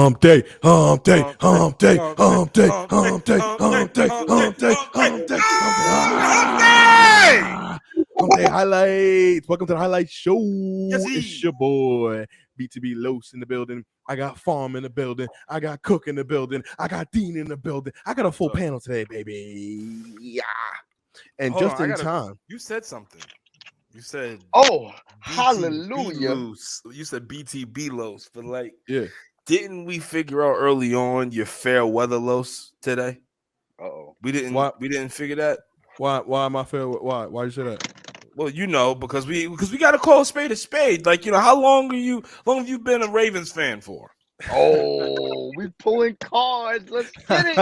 Humpday, Humpday, Humpday, Humpday, Humpday, Humpday, Humpday, Humpday, Humpday. Humpday Highlights. Welcome to the Highlight Show. It's your boy, B2B Los in the building. I got Farm in the building. I got Cook in the building. I got Dean in the building. I got a full panel today, baby. Yeah. And Hold just on, in time. You said something. You said, "Oh, BTB hallelujah!" Los. You said BTB Los, but like, Yeah. Didn't we figure out early on your fair weather Los today? Uh-oh. We didn't. What? We didn't figure that. Why am I fair? Why you say that? Well, because we got to call a spade a spade. Like, how long have you been a Ravens fan for? Oh, we pulling cards. Let's get it.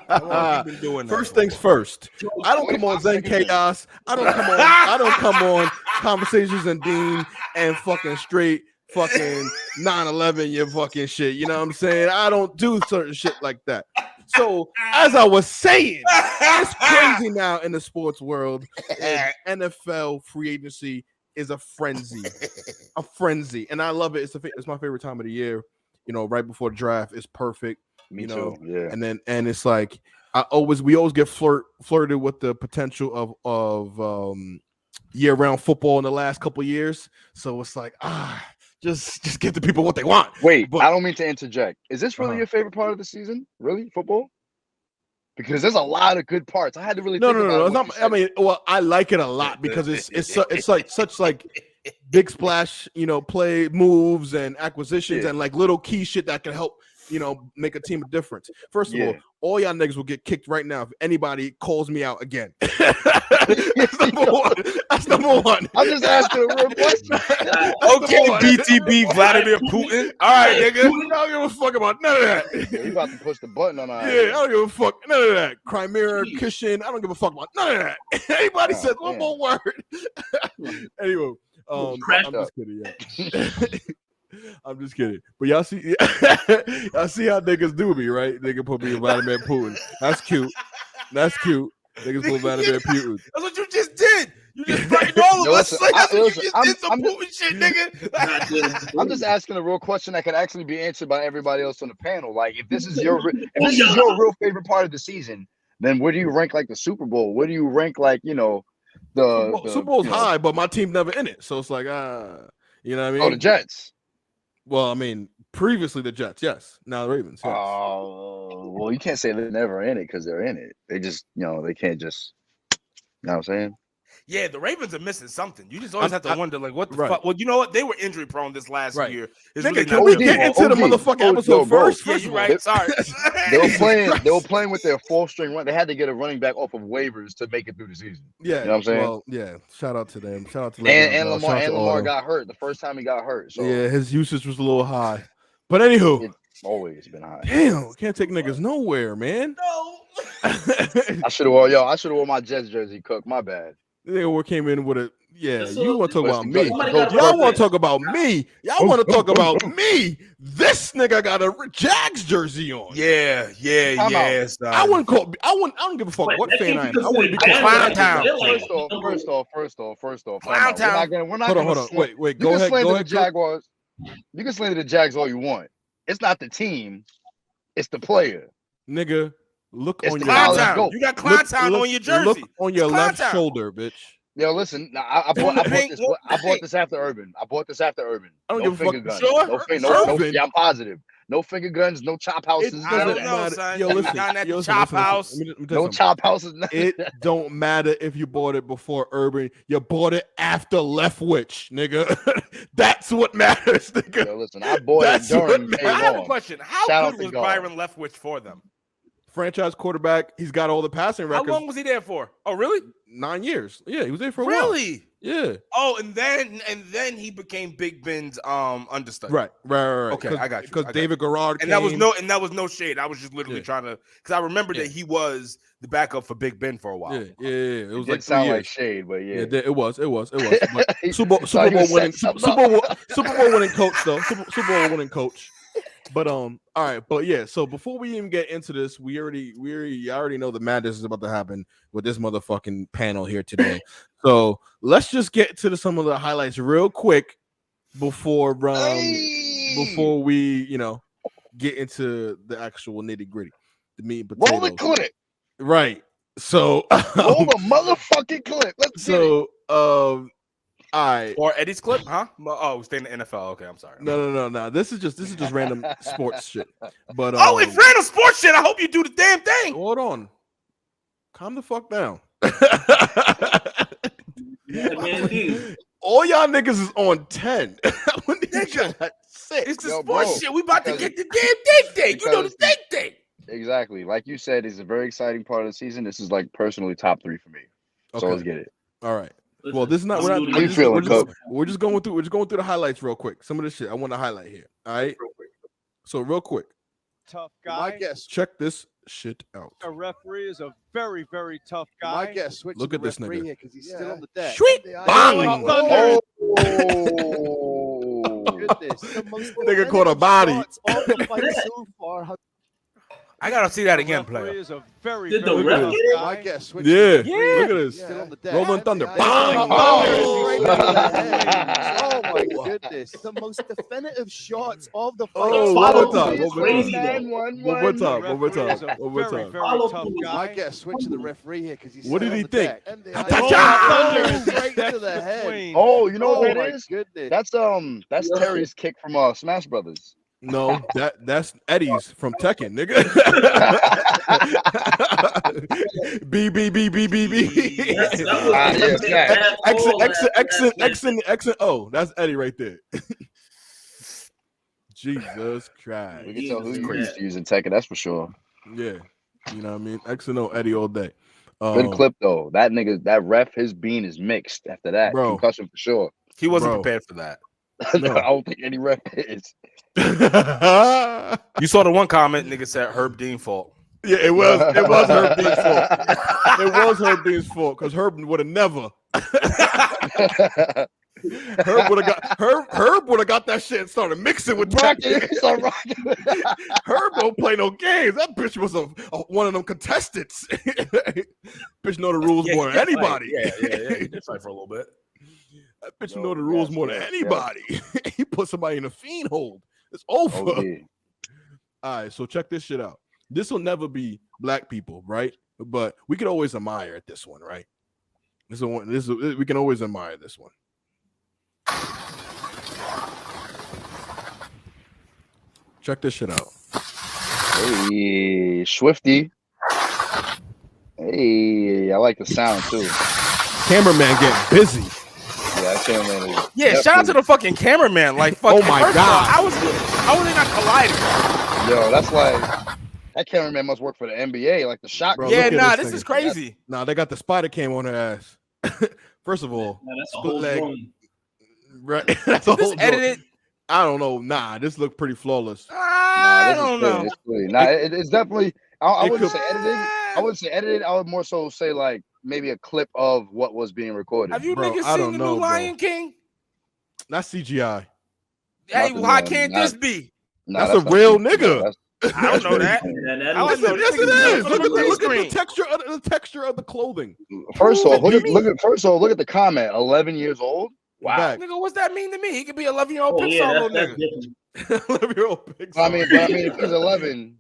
How long have you been doing that? First things first. I don't come on Zen Chaos. I don't come on Conversations and Dean and fucking straight fucking 9/11 your fucking shit. You know what I'm saying? I don't do certain shit like that. So as I was saying, it's crazy now in the sports world. NFL free agency is a frenzy, and I love it. It's my favorite time of the year. Right before the draft is perfect. Me too. Yeah. And it's like we always get flirted with the potential of year-round football in the last couple of years. So it's like just give the people what they want. Wait, I don't mean to interject. Is this really your favorite part of the season? Really, football? Because there's a lot of good parts. I had to really think about it. No. It's not, I mean, I like it a lot because it's like such like big splash, play moves and acquisitions and like little key shit that can help, make a team a difference. First of all y'all niggas will get kicked right now if anybody calls me out again. That's number one. I'm just asking a real question. Okay, BTB Vladimir Putin. All right, nigga. I don't give a fuck about none of that. You about to push the button on our I don't give a fuck none of that. Crimea, Kishin, I don't give a fuck about none of that. Anybody says one more word. Anyway, I'm just kidding. Yeah. I'm just kidding. But y'all see how niggas do me, right? Nigga put me in Vladimir Putin. That's cute. Niggas put Vladimir Putin. That's what you just did. You just frightened all of us. You just did some Putin shit, nigga. I'm just asking a real question that could actually be answered by everybody else on the panel. Like, if this is your real favorite part of the season, then where do you rank like the Super Bowl? Where do you rank like, the Super Bowl's high, but my team's never in it. So it's like, you know what I mean? Oh, the Jets. Well, I mean, previously the Jets, yes. Now the Ravens, yes. Well, you can't say they're never in it because they're in it. They just, they can't just, you know what I'm saying? Yeah, the Ravens are missing something. You just always have to wonder, like, what the fuck? Well, you know what? They were injury prone this last year. Nigga, can we get into the motherfucking episode first? Yeah, you're right. Sorry. They were playing with their full string run. They had to get a running back off of waivers to make it through the season. Yeah, you know what I'm saying? Well, yeah. Shout out to them. Shout out to and Lamar got hurt the first time he got hurt. So yeah, his usage was a little high. But anywho, it's always been high. Damn, can't take niggas nowhere, man. No. I should have worn my Jets jersey, Cook. My bad. Nigga came in with you want to talk about me. Y'all want to talk about me. Y'all want to talk about me. This nigga got a Jags jersey on. Yeah. I don't give a fuck what fan I am. I want to be Clown Town. First off. Clown Town. We're not hold on. Wait. Go ahead. The Jaguars. You can slander the Jags all you want. It's not the team. It's the player. Nigga. Look it's on your Town. You got Clown Town on your jersey. Look on your left shoulder, bitch. Yo, listen. I bought this after Urban. I don't give a fuck. Guns. Sure. No, I'm positive. No finger guns. No chop houses. I don't know, son. Yo, listen. Chop house. No chop houses. It don't matter if you bought it before Urban. You bought it after Leftwich, nigga. That's what matters, nigga. Yo, listen. I bought it during. I have a question. How good was Byron Leftwich for them? Franchise quarterback. He's got all the passing records. How long was he there for? Oh, really? 9 years. Yeah, he was there for a while. Really? Yeah. Oh, and then he became Big Ben's understudy. Right. Okay, I got you. Because David Garrard came. And that was no shade. I was just literally trying to, because I remember that he was the backup for Big Ben for a while. Yeah. It was like 3 sound years. like shade, but yeah. It was. But Super Bowl winning coach though. Super Bowl winning coach. But all right, but yeah. So before we even get into this, I already know the madness is about to happen with this motherfucking panel here today. So let's just get to some of the highlights real quick before we get into the actual nitty gritty, the meat and Roll potatoes. the clip. Right. So Roll the motherfucking clip. Let's get it. all right. Or Eddie's clip, huh? Oh, stay in the NFL. Okay, I'm sorry. No. This is just random sports shit. But It's random sports shit. I hope you do the damn thing. hold on. Calm the fuck down. All y'all niggas is on 10. When these guys at 6. It's the Yo, sports bro, shit. We about to because- get the damn thing. You know the because- thing. Exactly. Like you said, it's a very exciting part of the season. This is like personally top 3 for me. So Okay. let's get it. All right. Well, this is not. How you feeling, Cook? We're just going through the highlights real quick. Some of the shit I want to highlight here. All right. So real quick. Tough My guy. guess. Check this shit out. A referee is a very, very tough guy. My guess. Switch Look to at the this referee nigga. here because he's still on the deck. Sweet bang. Thunder. Oh, Goodness. Nigga caught a body. All the fights so far. I gotta see that again, referee player. is a very, Did the very ref tough get it? My guy. guess. Switch Yeah. to the referee. Look at this. Still on the deck. Rolling Thunder. Oh, Bang. oh my goodness. The most definitive shots of the fight. Oh, Follow one more time. through is crazy, though. One more time. One more Referee is time. a One more very, time. very Follow tough through. My guy. guess. Switch to the referee here because he's What still did he on the think? deck. And the Thunder. Straight to the head. Oh, you know Oh what my that is? goodness. That's Terry's kick from Smash Brothers. No, that's Eddie's from Tekken, nigga. B. X and O. That's Eddie right there. Jesus Christ. We can tell who Jesus you Christ. used to use in Tekken, that's for sure. Yeah. You know what I mean? X and O, Eddie all day. Good clip though. That nigga, that ref, his bean is mixed after that. Bro. Concussion for sure. He wasn't Bro. prepared for that. No. I don't think any ref is. Yeah, You saw the one comment, nigga said Herb Dean fault. it was Herb Dean's fault. It was Herb Dean's fault because Herb would have never. Herb would have got that shit and started mixing with Tekken. Start rocking. Herb don't play no games. That bitch was one of them contestants. Bitch know the rules more than anybody. Yeah. He did fight for a little bit. That bitch Yo, know the rules yes, more than yes, anybody. He put somebody in a fiend hold. It's over. Oh, yeah. All right, so check this shit out. This will never be black people, right? But we can always admire at this one, right? We can always admire this one. Check this shit out. Hey, Swifty. Hey, I like the sound too. Cameraman getting busy. Yeah, that cameraman is Yeah, shout out to the fucking cameraman. Like, Oh fucking, my first of all, God. how was they not colliding? Yo, that's like that cameraman must work for the NBA, like the shot. Bro, Yeah, look at nah, this this is nigga. crazy. Nah, they got the spider cam on her ass. First of all, Man, that's a split whole leg. throne. Right? That's a This whole joke. edited. I don't know. Nah, this looked pretty flawless. I This is don't clean, know. It's clean. Nah, it's definitely. I it wouldn't could- say edited. I wouldn't say edited. I would more so say like maybe a clip of what was being recorded. Have you Bro, niggas I seen don't the know, new bro. Lion King? Not CGI. Hey, Nothing, why man. can't Not- this be? Nah, That's a not real true. nigga. That's- I don't know that. Man, that I is- like no, Yes, this it nigga's is. from Look a at green the screen. texture of the clothing. First off, Prove it look to at first off, look at the comment. 11 years old. Wow. Back. Nigga, what's that mean to me? He could be 11-year-old Oh, Pixar yeah, little that's nigga. different. 11-year-old Pixar. I mean, if he's 11,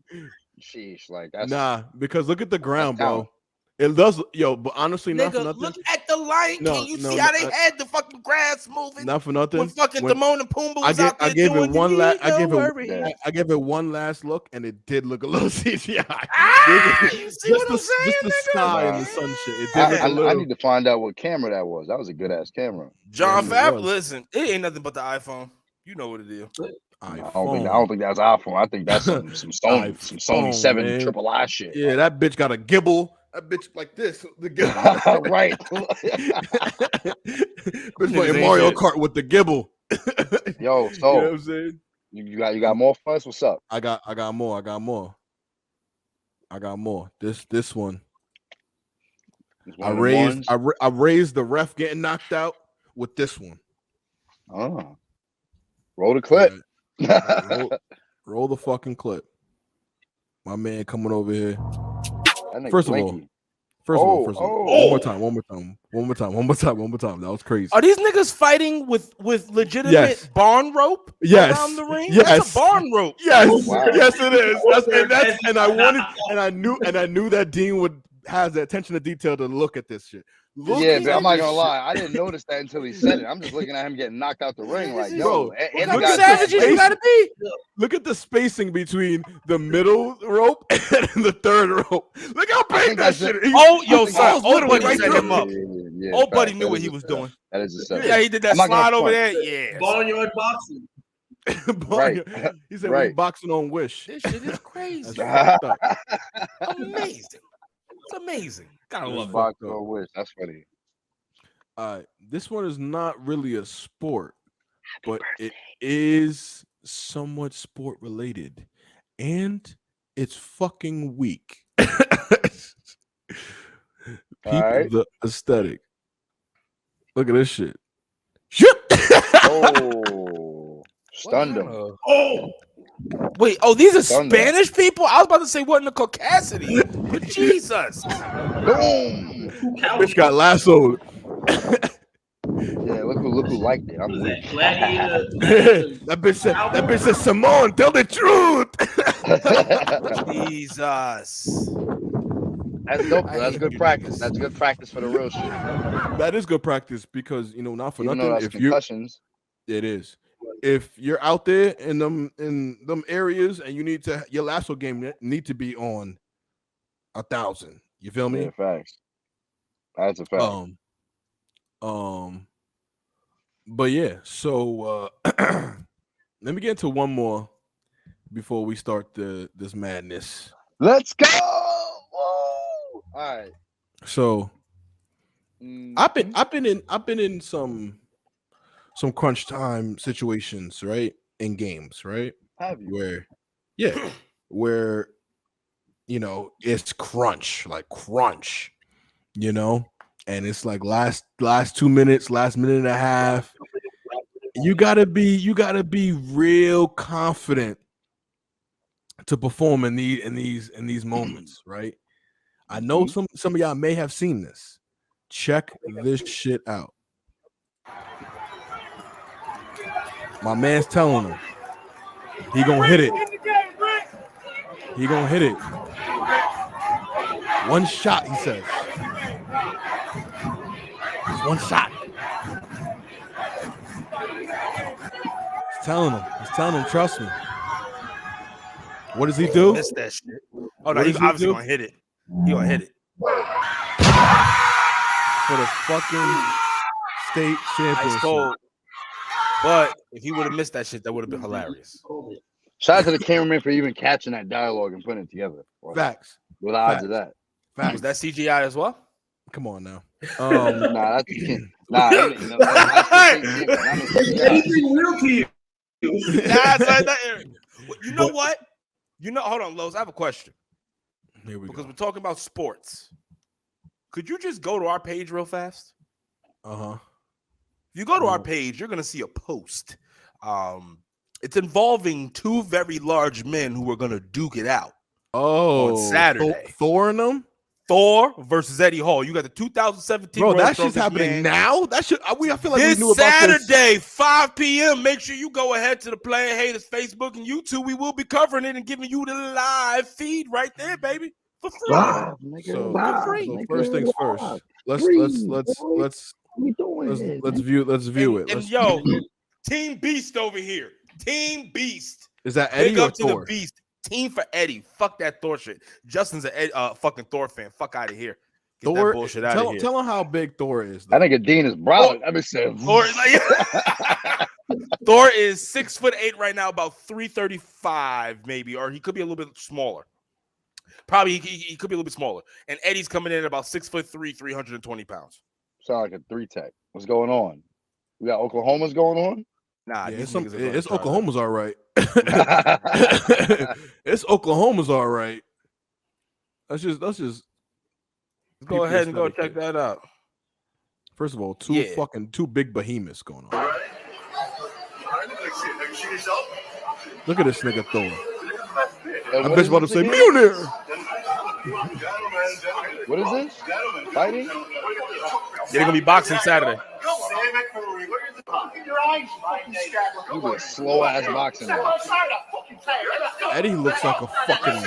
sheesh, like that's Nah, because look at the ground, That's bro. It does, yo. But honestly, not for Nigga, nothing. look at the Lion No, King. You no, see no, how they I- had the fucking grass moving? Not for nothing. When fucking When- Timon and Pumbaa was I out there gave doing it one last. I gave worry. it. I gave it one last look, and it did look a little CGI. Ah, you see what I'm saying, Just the nigga? sky and the Yeah. sun shit. It did look a I little. need to find out what camera that was. That was a good ass camera. John Yeah, it Favreau, was. listen, it ain't nothing but the iPhone. You know what it is. I don't think that's iPhone. I think that's some Sony, some Sony iPhone, 7 man. triple I shit. Yeah, that bitch got a gibble. That bitch like this. The gibble. Right. Bitch playing Mario Kart with the gibble. Yo, You know so what I'm saying? you got more fuss? What's up? I got more. This one. It's I one of them raised ones? I raised the ref getting knocked out with this one. Oh. Roll the clip. Roll the fucking clip. My man coming over here. That nigga First of all, blinky. First of all, one more time. That was crazy. Are these niggas fighting with legitimate barn rope around the ring? Yes. That's a barn rope. Yes. Wow. Yes, it is. I knew that Dean would have the attention to detail to look at this shit. But I'm not gonna lie. I didn't notice that until he said it. I'm just looking at him getting knocked out the ring. Like, yo, and look how savage you gotta be. Look at the spacing between the middle rope and the third rope. Look how big that shit is. Old buddy right set him up. Old buddy knew what he was doing. That is a setup. Yeah, he did that slide over there. Yeah. Barnyard boxing. Right. He said we boxing on Wish. This shit is crazy. Amazing. It's amazing. Gotta love boxing on Wish. That's funny. This one is not really a sport, but it is somewhat sport related, and it's fucking weak. The aesthetic. Look at this shit. Stunned him. Wait, these are Spanish people? I was about to say what in the Caucasity, but Jesus. Boom. Bitch got lassoed. Yeah, look who liked it. I'm weak. That bitch said, Simone, tell the truth. Jesus. That's dope. That's good practice. That's good practice for the real shit. That is good practice because not for Even nothing. if concussions. It is. If you're out there in them areas and you need to, your lasso game need to be on 1,000. You feel me? Yeah, facts. That's a fact. But yeah, so let me get into one more before we start this madness. Let's go. Whoa. All right. So I've been in some crunch time situations, right? In games, right? Have you? Where it's crunch, and it's like last 2 minutes, last minute and a half. You gotta be real confident to perform in these moments, right? I know some of y'all may have seen this. Check this shit out. My man's telling him he gonna hit it. He gonna hit it. One shot, he says. It's one shot. He's telling him, trust me. What does he do? Missed that shit. Oh no, he's obviously gonna hit it. He gonna hit it. For the fucking state championship. But if he would have missed that shit, that would have been hilarious. Shout out to the cameraman for even catching that dialogue and putting it together. Facts. What the odds of that? Facts. Was that CGI as well? Come on now. Nah, that's anything real to you. You know what? Hold on, Lowe's. I have a question. Here we because go. we're talking about sports. Could you just go to our page real fast? Uh-huh. If you go to our page, you're gonna see a post. It's involving two very large men who are gonna duke it out. On Saturday. Thor and them? Thor versus Eddie Hall. You got the 2017. Bro, that shit's happening now. That shit. I feel like this we knew about Saturday, 5 p.m. Make sure you go ahead to the Player Haters Facebook and YouTube. We will be covering it and giving you the live feed right there, baby, for free. Wow, for free. First things first. Let's view it. And yo, Team Beast over here. Team Beast. Is that Eddie Big or up to Thor? the Beast. Team for Eddie. Fuck that Thor shit. Justin's a fucking Thor fan. Fuck out of here. Get Thor, that bullshit out of here. Tell him how big Thor is. Though. I think a Dean is broad. Thor is like Thor is 6'8" right now, about 335 maybe, or he could be a little bit smaller. Probably he could be a little bit smaller. And Eddie's coming in at about 6'3", 320 pounds. Sound like a 3-tech. What's going on? We got Oklahoma's going on? Nah, yeah, it's Oklahoma's all right. It's Oklahoma's all right. Let's just go ahead and go check that out. First of all, two big behemoths going on. Look at this nigga Thor. That bitch about to say Mjolnir. What is this? Fighting? They're gonna be boxing Saturday. He's a slow ass boxing match. Eddie looks like a fucking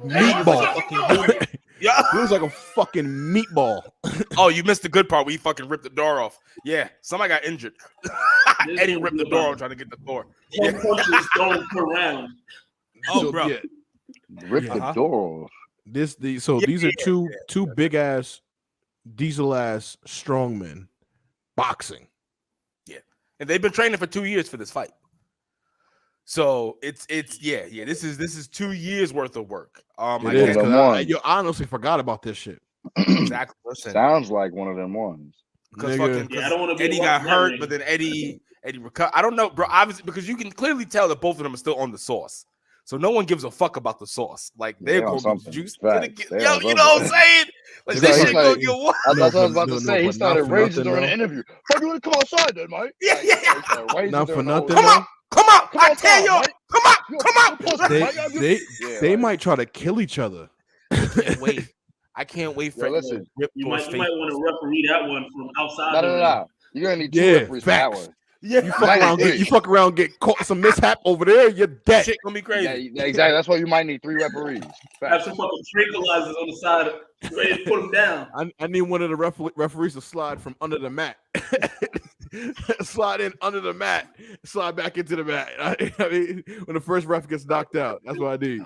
meatball. Yeah. He looks like a fucking meatball. Oh, you missed the good part where he fucking ripped the door off. Yeah, somebody got injured. Eddie ripped the door off trying to get the door. Yeah. Punches don't per round. Oh, So, bro. yeah. Rip the door off. These are two big ass, diesel ass strongmen boxing. Yeah, and they've been training for 2 years for this fight. So it's yeah. This is 2 years worth of work. It is. I honestly forgot about this shit. Exactly. Listen, Sounds like one of them ones. because I don't want to be Eddie got hurt, but then Eddie recovered. I don't know, bro. Obviously, because you can clearly tell that both of them are still on the sauce. So no one gives a fuck about the sauce. Like they're gonna be juiced. Yo, you know what I'm saying? Like this shit gonna get what? That's what I was about to say. He but started not for raging nothing, during the though. interview. Fuck, you want to come outside then, Mike? Yeah. Not for nothing. Come out. I tell y'all. Come out. They might try to kill each other. Wait. I can't wait for listen. You might want to referee that one from outside. No. You're gonna need two referees for that facts. one. Yeah, You fuck around, get caught some mishap over there, you're dead. Shit gonna be crazy. Yeah, exactly. That's why you might need 3 referees. Have some fucking tranquilizers on the side, ready to put them down. I need one of the referees to slide from under the mat. Slide in under the mat, slide back into the mat. I mean, when the first ref gets knocked out, that's what I need.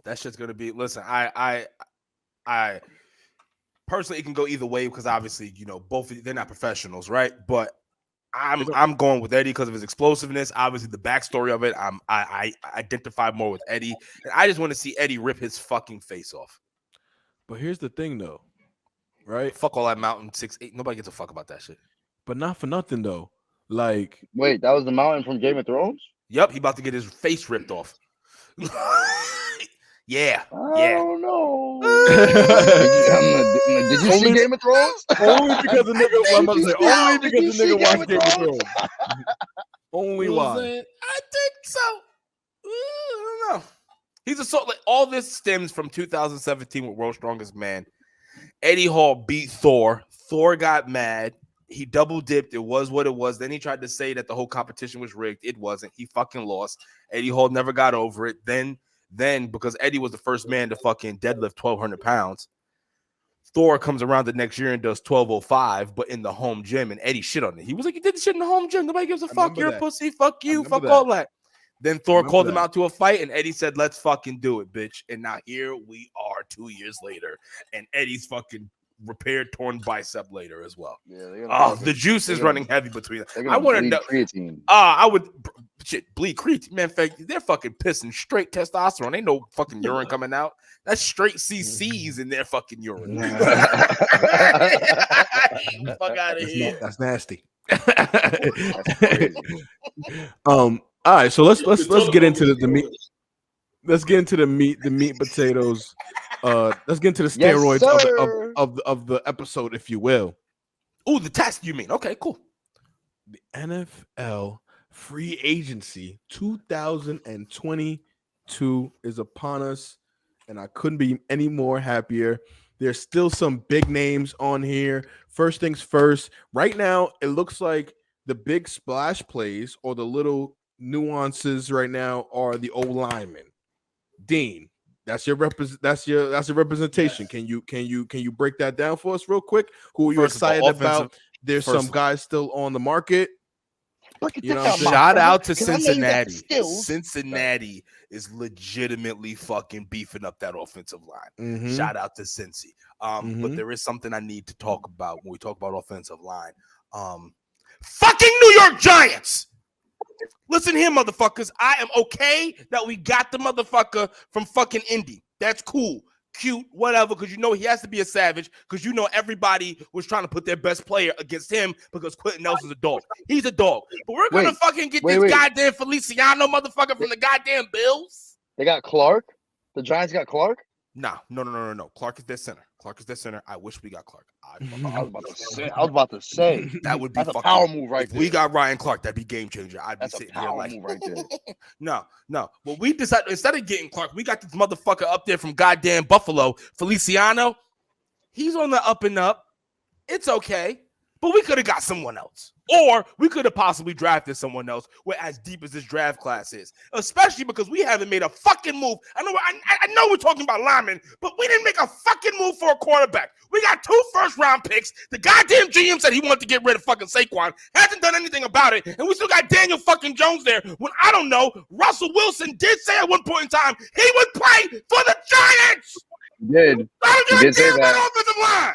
That shit's gonna be. Listen, I personally, it can go either way because obviously, you know, both they're not professionals, right? But I'm going with Eddie because of his explosiveness. Obviously, the backstory of it, I identify more with Eddie, and I just want to see Eddie rip his fucking face off. But here's the thing, though, right? Fuck all that Mountain 6'8". Nobody gives a fuck about that shit. But not for nothing, though. Like, Wait, that was the mountain from Game of Thrones? Yep, he about to get his face ripped off. Yeah. I don't know. Did you see Game of Thrones? Only because the nigga. I'm about to say, only because the nigga watched Game of Thrones. Only why? I think so. I don't know. He's a sort like all this stems from 2017 with World's Strongest Man. Eddie Hall beat Thor. Thor got mad. He double dipped. It was what it was. Then he tried to say that the whole competition was rigged. It wasn't. He fucking lost. Eddie Hall never got over it. Then because Eddie was the first man to fucking deadlift 1,200 pounds, Thor comes around the next year and does 1,205, but in the home gym, and Eddie shit on it. He was like, you did the shit in the home gym. Nobody gives a fuck. You're a pussy. Fuck you. Fuck all that. Then Thor called him out to a fight, and Eddie said, let's fucking do it, bitch. And now here we are 2 years later, and Eddie's fucking repaired torn bicep later as well. Yeah, the juice is running heavy between them. I want to know. Creatine. I would bleed creatine, man. They're fucking pissing straight testosterone. Ain't no fucking urine coming out. That's straight CCs in their fucking urine. Fuck out of here. That's nasty. All right, so let's get into the meat. Let's get into the meat and potatoes. Let's get into the steroids of the episode, if you will. Oh, the test, you mean? Okay, cool. The NFL free agency 2022 is upon us, and I couldn't be any more happier. There's still some big names on here. First things first, right now, it looks like the big splash plays or the little nuances right now are the O-linemen. Dean, that's your representation. Yes. Can you break that down for us real quick? Who are you excited about? There's some guys still on the market. You know, shout out to Cincinnati. Cincinnati is legitimately fucking beefing up that offensive line. Mm-hmm. Shout out to Cincy. But there is something I need to talk about when we talk about offensive line. Fucking New York Giants. Listen here, motherfuckers. I am okay that we got the motherfucker from fucking Indy. That's cool. Cute, whatever, because you know he has to be a savage, because you know everybody was trying to put their best player against him because Quentin Nelson's a dog. He's a dog. But we're going to fucking get this goddamn Feliciano motherfucker from the goddamn Bills. They got Clark? The Giants got Clark? No. Clark is their center. Clark is their center. I wish we got Clark. I was about to say that would be that's a power move right if there. We got Ryan Clark, that'd be game changer. I'd be sitting here like, move right there. no. Well, we decided instead of getting Clark, we got this motherfucker up there from goddamn Buffalo, Feliciano. He's on the up and up. It's okay, but we could have got someone else. Or we could have possibly drafted someone else. We're as deep as this draft class is, especially because we haven't made a fucking move. I know we're talking about linemen, but we didn't make a fucking move for a quarterback. We got 2 first-round picks. The goddamn GM said he wanted to get rid of fucking Saquon. Hasn't done anything about it, and we still got Daniel fucking Jones there. When I don't know, Russell Wilson did say at one point in time he would play for the Giants. He did. He did say that. Offensive line.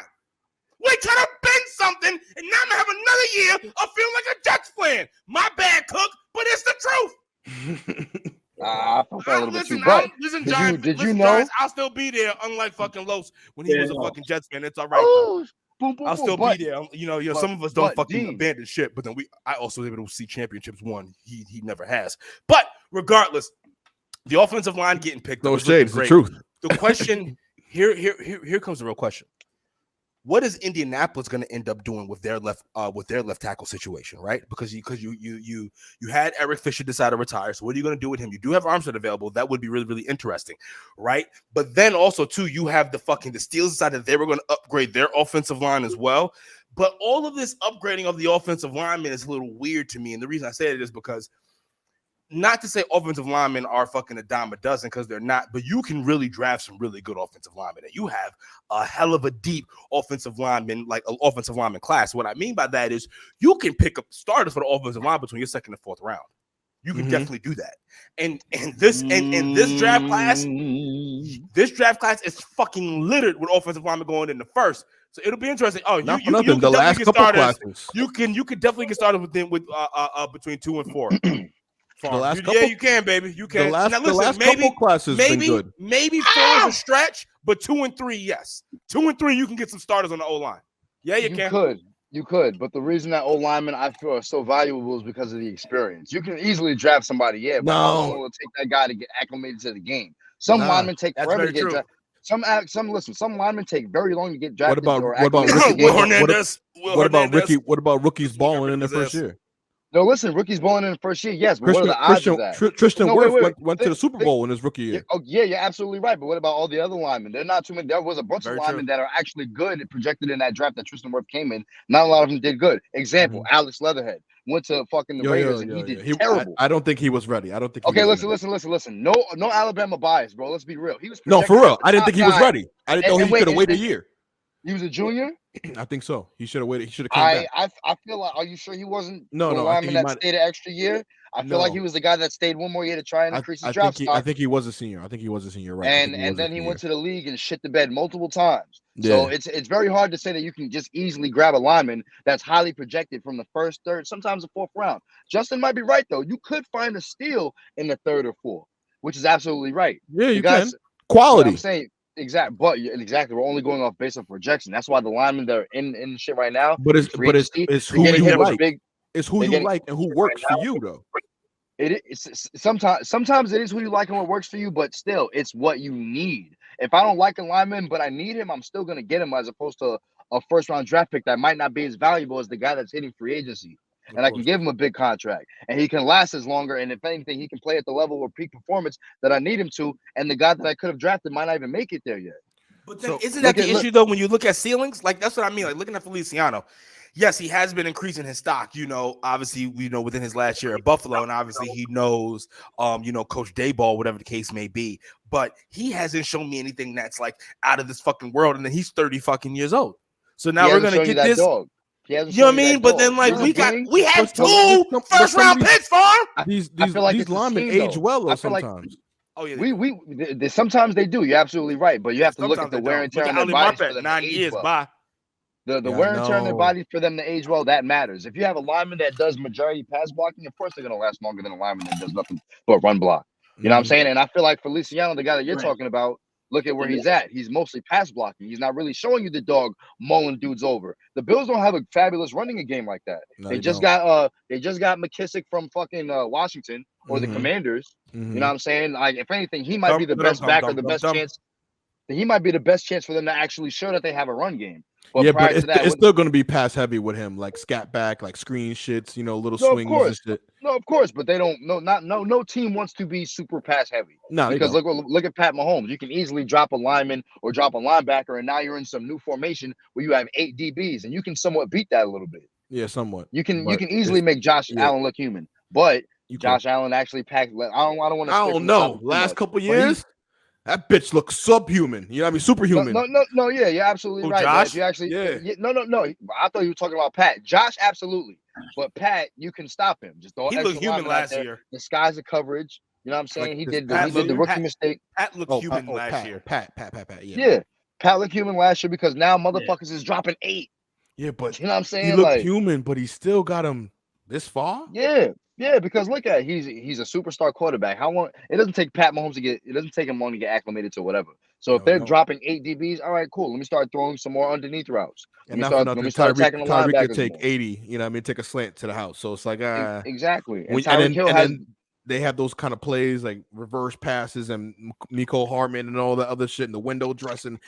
We could have been something, and now I'm gonna have another year of feeling like a Jets fan. My bad, Cook, but it's the truth. I felt that a little bit too. Listen, did you know? Giants, I'll still be there, unlike fucking Los when he was a fucking Jets fan. It's all right. I'll still be there. Some of us don't fucking abandon shit, but then I also was able to see championships won. He never has. But regardless, the offensive line getting picked. No shade, it's the truth. The question here comes the real question. What is Indianapolis going to end up doing with their left tackle situation, right? Because you had Eric Fisher decide to retire. So what are you going to do with him? You do have Armstead available. That would be really, really interesting, right? But then also too, you have the Steelers decided they were going to upgrade their offensive line as well. But all of this upgrading of the offensive lineman is a little weird to me, and the reason I say it is because. Not to say offensive linemen are fucking a dime a dozen, because they're not, but you can really draft some really good offensive linemen. And you have a hell of a deep offensive lineman, like an offensive lineman class. What I mean by that is you can pick up starters for the offensive line between your 2nd and 4th round. You can definitely do that. And this draft class is fucking littered with offensive linemen going in the 1st. So it'll be interesting. Oh, you can the last couple classes. You could definitely get started with between 2 and 4. You can, baby. You can. The last couple classes been good. Maybe 4 is a stretch, but 2 and 3, yes. 2 and 3, you can get some starters on the O-line. Yeah, you can. You could, but the reason that O-linemen I feel are so valuable is because of the experience. You can easily draft somebody, but how long will it take that guy to get acclimated to the game? Some linemen take forever to get drafted. Some linemen take very long to get drafted. What about rookies balling in their first year? No, listen, rookies balling in the first year, yes, but what are the odds of that? Tristan Wirth went to the Super Bowl in his rookie year. You're absolutely right. But what about all the other linemen? There are not too many. There was a bunch of linemen that are actually good projected in that draft that Tristan Wirth came in. Not a lot of them did good. Example, Alex Leatherhead went to fucking the Raiders and he did terrible. I don't think he was ready. Listen. No Alabama bias, bro. Let's be real. He was for real. I didn't think he was ready. I didn't know he could have waited a year. He was a junior? I think so. He should have waited. He should have came back. I feel like, are you sure he wasn't the lineman that stayed an extra year? I feel like he was the guy that stayed one more year to try and increase his draft stock. I think he was a senior. Right. And then he went to the league and shit the bed multiple times. So it's very hard to say that you can just easily grab a lineman that's highly projected from the 1st, 3rd, sometimes the 4th round. Justin might be right, though. You could find a steal in the 3rd or 4th, which is absolutely right. Yeah, you can. Quality. I'm saying, exactly, we're only going off based on projection. That's why the linemen that are in shit right now. But it's who you like. It's who you like and who works for you, though. It is sometimes it is who you like and what works for you, but still, it's what you need. If I don't like a lineman, but I need him, I'm still gonna get him as opposed to a 1st round draft pick that might not be as valuable as the guy that's hitting free agency. And I can give him a big contract, and he can last as longer. And if anything, he can play at the level of peak performance that I need him to. And the guy that I could have drafted might not even make it there yet. But then isn't that the issue though? When you look at ceilings, like that's what I mean. Like looking at Feliciano, yes, he has been increasing his stock. Obviously, within his last year at Buffalo, and obviously he knows, Coach Dayball, whatever the case may be. But he hasn't shown me anything that's like out of this fucking world. And then he's 30 fucking years old. So now we're gonna get this. Dog. You know what I mean? But then, like, we had 2 first-round picks for him. These linemen age well, though, sometimes. Oh yeah, we sometimes they do. You're absolutely right, but you have to look at the wear and tear on their bodies for them 9 years. Bye. The wear and tear on their bodies for them to age well, that matters. If you have a lineman that does majority pass blocking, of course they're gonna last longer than a lineman that does nothing but run block. You know what I'm saying? And I feel like Feliciano, the guy that you're talking about, look at where he's at. He's mostly pass blocking. He's not really showing you the dog mulling dudes over. The Bills don't have a fabulous running a game like that. They just got McKissick from fucking Washington or the Commanders. You know what I'm saying? Like if anything, he might be the best back or the best chance. he might be the best chance for them to actually show that they have a run game. But yeah, prior but to that, it's still going to be pass heavy with him, like scat back, like screen shits, little no, of swings course. and shit. No, of course, but they don't. No team wants to be super pass heavy. No, because look at Pat Mahomes. You can easily drop a lineman or drop a linebacker, and now you're in some new formation where you have 8 DBs, and you can somewhat beat that a little bit. Yeah, somewhat. You can easily make Josh Allen look human, but Josh Allen actually packed. I don't want to. I don't know. Last couple years, that bitch looks subhuman. You know what I mean? Superhuman. No, yeah, you're absolutely right. Josh? If you actually, no. I thought you were talking about Pat. Josh, absolutely. But Pat, you can stop him. Just don't. He looked human last year. Disguise the coverage. You know what I'm saying? Like he did the rookie mistake. Pat looked human last year. Pat. Yeah. Pat looked human last year because now motherfuckers is dropping 8. Yeah, but you know what I'm saying? He looked human, but he still got him this far. Yeah, because look at he's a superstar quarterback. How long? It doesn't take Pat Mahomes it doesn't take him long to get acclimated to whatever. So if they're dropping 8 DBs, all right, cool. Let me start throwing some more underneath routes. Let me start attacking the linebackers. Could take 80. You know what I mean? Take a slant to the house. So it's like exactly. And then they have those kind of plays like reverse passes and Mecole Hardman and all that other shit in the window dressing.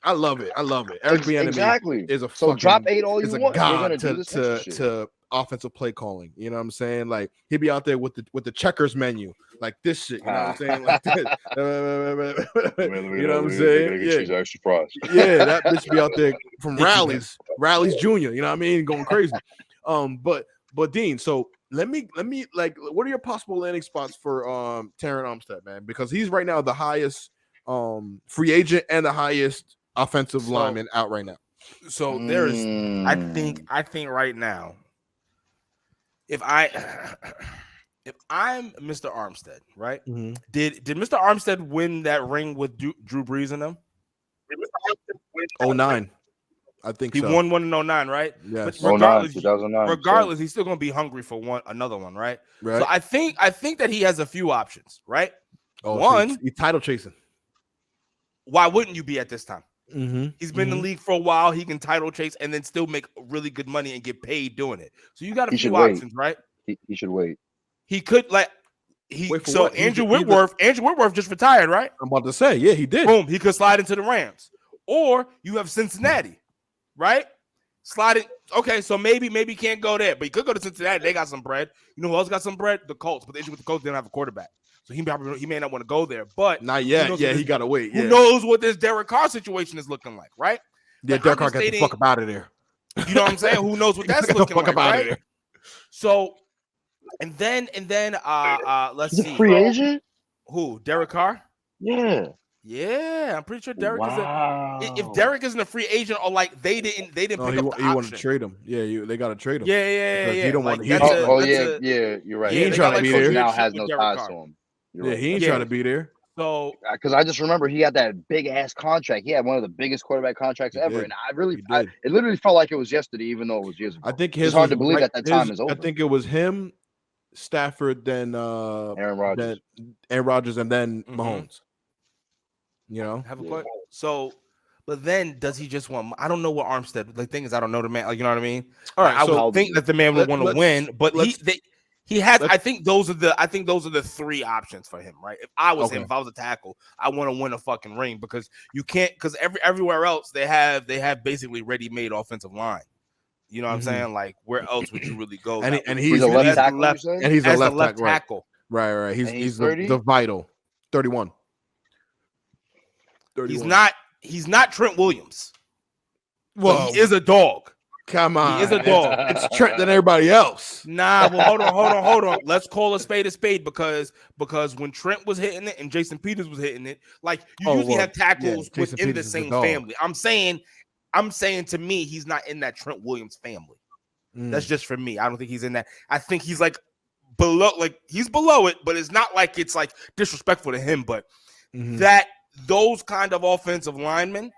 I love it. Eric Bieniemy is a drop 8 all you want. A god to offensive play calling. You know what I'm saying? Like he'd be out there with the checkers menu, like this shit. You know what I'm saying? Like this. You know what I'm saying? Yeah, extra fries. Yeah, that bitch be out there from rallies junior. You know what I mean? Going crazy. But Dean, so let me like, what are your possible landing spots for Terron Armstead, man? Because he's right now the highest free agent and the highest offensive lineman out right now. So there's, I think right now, if I'm Mr. Armstead, right? Mm-hmm. Did Mr. Armstead win that ring with Drew Brees in them? 09. I think he won one in 09, right? Yes. But regardless, 2009, he's still gonna be hungry for another one, right? So I think that he has a few options, right? One, he's title chasing. Why wouldn't you be at this time? Mm-hmm. He's been in the league for a while. He can title chase and then still make really good money and get paid doing it. So you got a few options, right? He should wait. He could Andrew Whitworth just retired, right? I'm about to say, yeah, he did. Boom, he could slide into the Rams. Or you have Cincinnati, right? Sliding. Okay, so maybe he can't go there, but he could go to Cincinnati. They got some bread. You know who else got some bread? The Colts. But the issue with the Colts, they don't have a quarterback. So he may not want to go there, but not yet. Yeah, he gotta wait. Who knows what this Derek Carr situation is looking like, right? Yeah, Derek Carr got the fuck up out of there. You know what I'm saying? Who knows what that's looking like, right? There. So, and then let's see. Free agent? Who? Derek Carr? Yeah, I'm pretty sure Derek is. If Derek isn't a free agent, or like they didn't pick up the option. You want to trade him? Yeah, they got to trade him. Yeah. You don't want. You're right. He ain't trying to be there. Now has no ties to him. He ain't trying to be there. So, because I just remember he had that big ass contract. He had one of the biggest quarterback contracts ever, and it literally felt like it was yesterday, even though it was years ago. I think it's hard to believe that time is over. I think it was him, Stafford, then Aaron Rodgers, and then Mahomes. You know, have a question. So, but then does he just want? I don't know what Armstead. The thing is, I don't know the man. Like, you know what I mean? All right. I would think that the man would want to win, but he has. I think those are the 3 options for him, right? If I was him, if I was a tackle, I want to win a fucking ring because you can't. Because everywhere else they have basically ready-made offensive line. You know what I'm saying? Like, where else would you really go? And he's a left tackle. And he's a left tackle. Right. He's the vital 31. He's not Trent Williams. Well, he is a dog. Come on. He is a dog. It's Trent than everybody else. Nah, well, hold on. Let's call a spade because when Trent was hitting it and Jason Peters was hitting it, like you usually have tackles within the same family. I'm saying to me, he's not in that Trent Williams family. That's just for me. I don't think he's in that. I think he's like below, like he's below it, but it's not like it's like disrespectful to him, but that those kind of offensive linemen,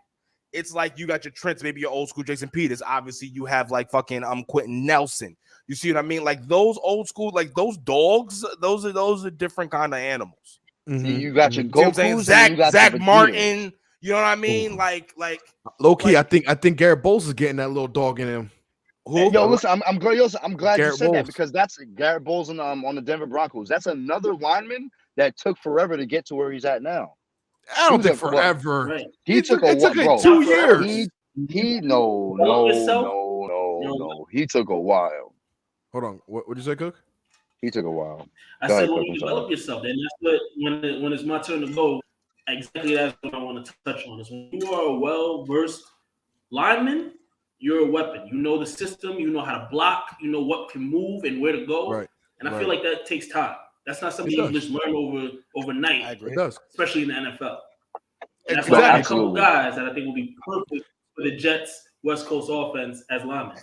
it's like you got your Trents, maybe your old school Jason Peters. Obviously, you have like fucking Quentin Nelson. You see what I mean? Like those old school, like those dogs. Those are different kind of animals. You got your Gokus, Zach Martin. You know what I mean? Like low key. I think Garrett Bowles is getting that little dog in him. Yo, listen, I'm glad you said that because that's Garrett Bowles on the Denver Broncos. That's another lineman that took forever to get to where he's at now. I don't He think took what? forever. Right. It took him bro. 2 years. No. He took a while. Hold on. What'd you say, Cook? He took a while. I Go said, ahead, when Cook, you I'm develop sorry. yourself, and that's what when it's my turn to go. Exactly, that's what I want to touch on. Is when you are a well-versed lineman, you're a weapon. You know the system. You know how to block. You know what can move and where to go. Right. And I feel like that takes time. That's not something you just learn overnight. I agree. It does. Especially in the NFL. And that's Exactly. why I have a couple Absolutely. guys that I think will be perfect for the Jets West Coast offense as linemen.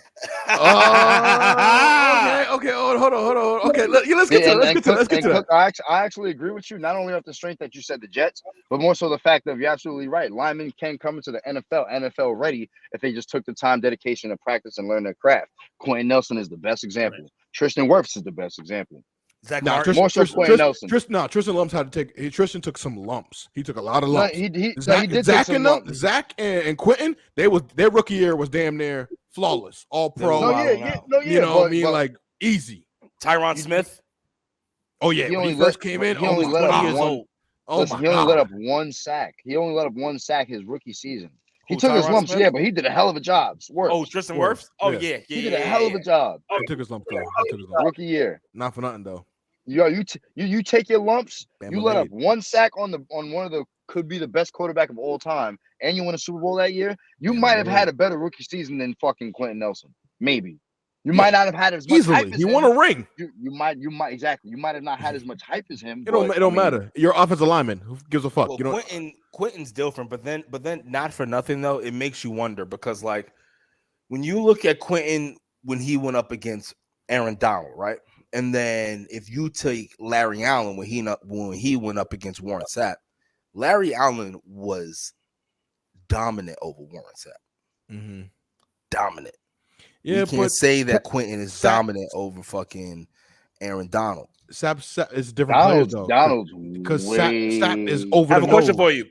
Okay. Hold on. Okay, let's get to that. I actually agree with you. Not only off the strength that you said the Jets, but more so the fact that you're absolutely right. Linemen can come into the NFL ready if they just took the time, dedication, to practice and learn their craft. Quentin Nelson is the best example. Right. Tristan Wirfs is the best example. Zach Nah, Martin. Tristan lumps had to take. Tristan took some lumps. He took a lot of lumps. He did Zach take some and lumps. Zach and Quentin, their rookie year was damn near flawless, all pro. You know what I mean? Like easy. Tyron Smith. Oh yeah, when he first came in, he only let up 20 years old. Listen, he only let up one sack. He only let up one sack his rookie season. He took his lumps, Smith? but he did a hell of a job. Tristan Wirfs? Oh yeah. He did a hell of a job. He took his lumps though. Rookie year. Not for nothing though. You take your lumps. Bama you let up laid. one sack on one of the could be the best quarterback of all time, and you win a Super Bowl that year. You might have had a better rookie season than fucking Quentin Nelson. Maybe you might not have had as much hype as he him. won a ring. You might exactly. You might have not had as much hype as him. It don't matter. You're offensive lineman. Who gives a fuck? Well, Quentin's different, but then not for nothing though. It makes you wonder because like when you look at Quentin when he went up against Aaron Donald, right? And then if you take Larry Allen when he went up against Warren Sapp, Larry Allen was dominant over Warren Sapp. Mm-hmm. Dominant. Yeah, you can't say that Quentin is dominant over fucking Aaron Donald. Sapp is different players though. Donald's because Sapp is over. Have a question for you.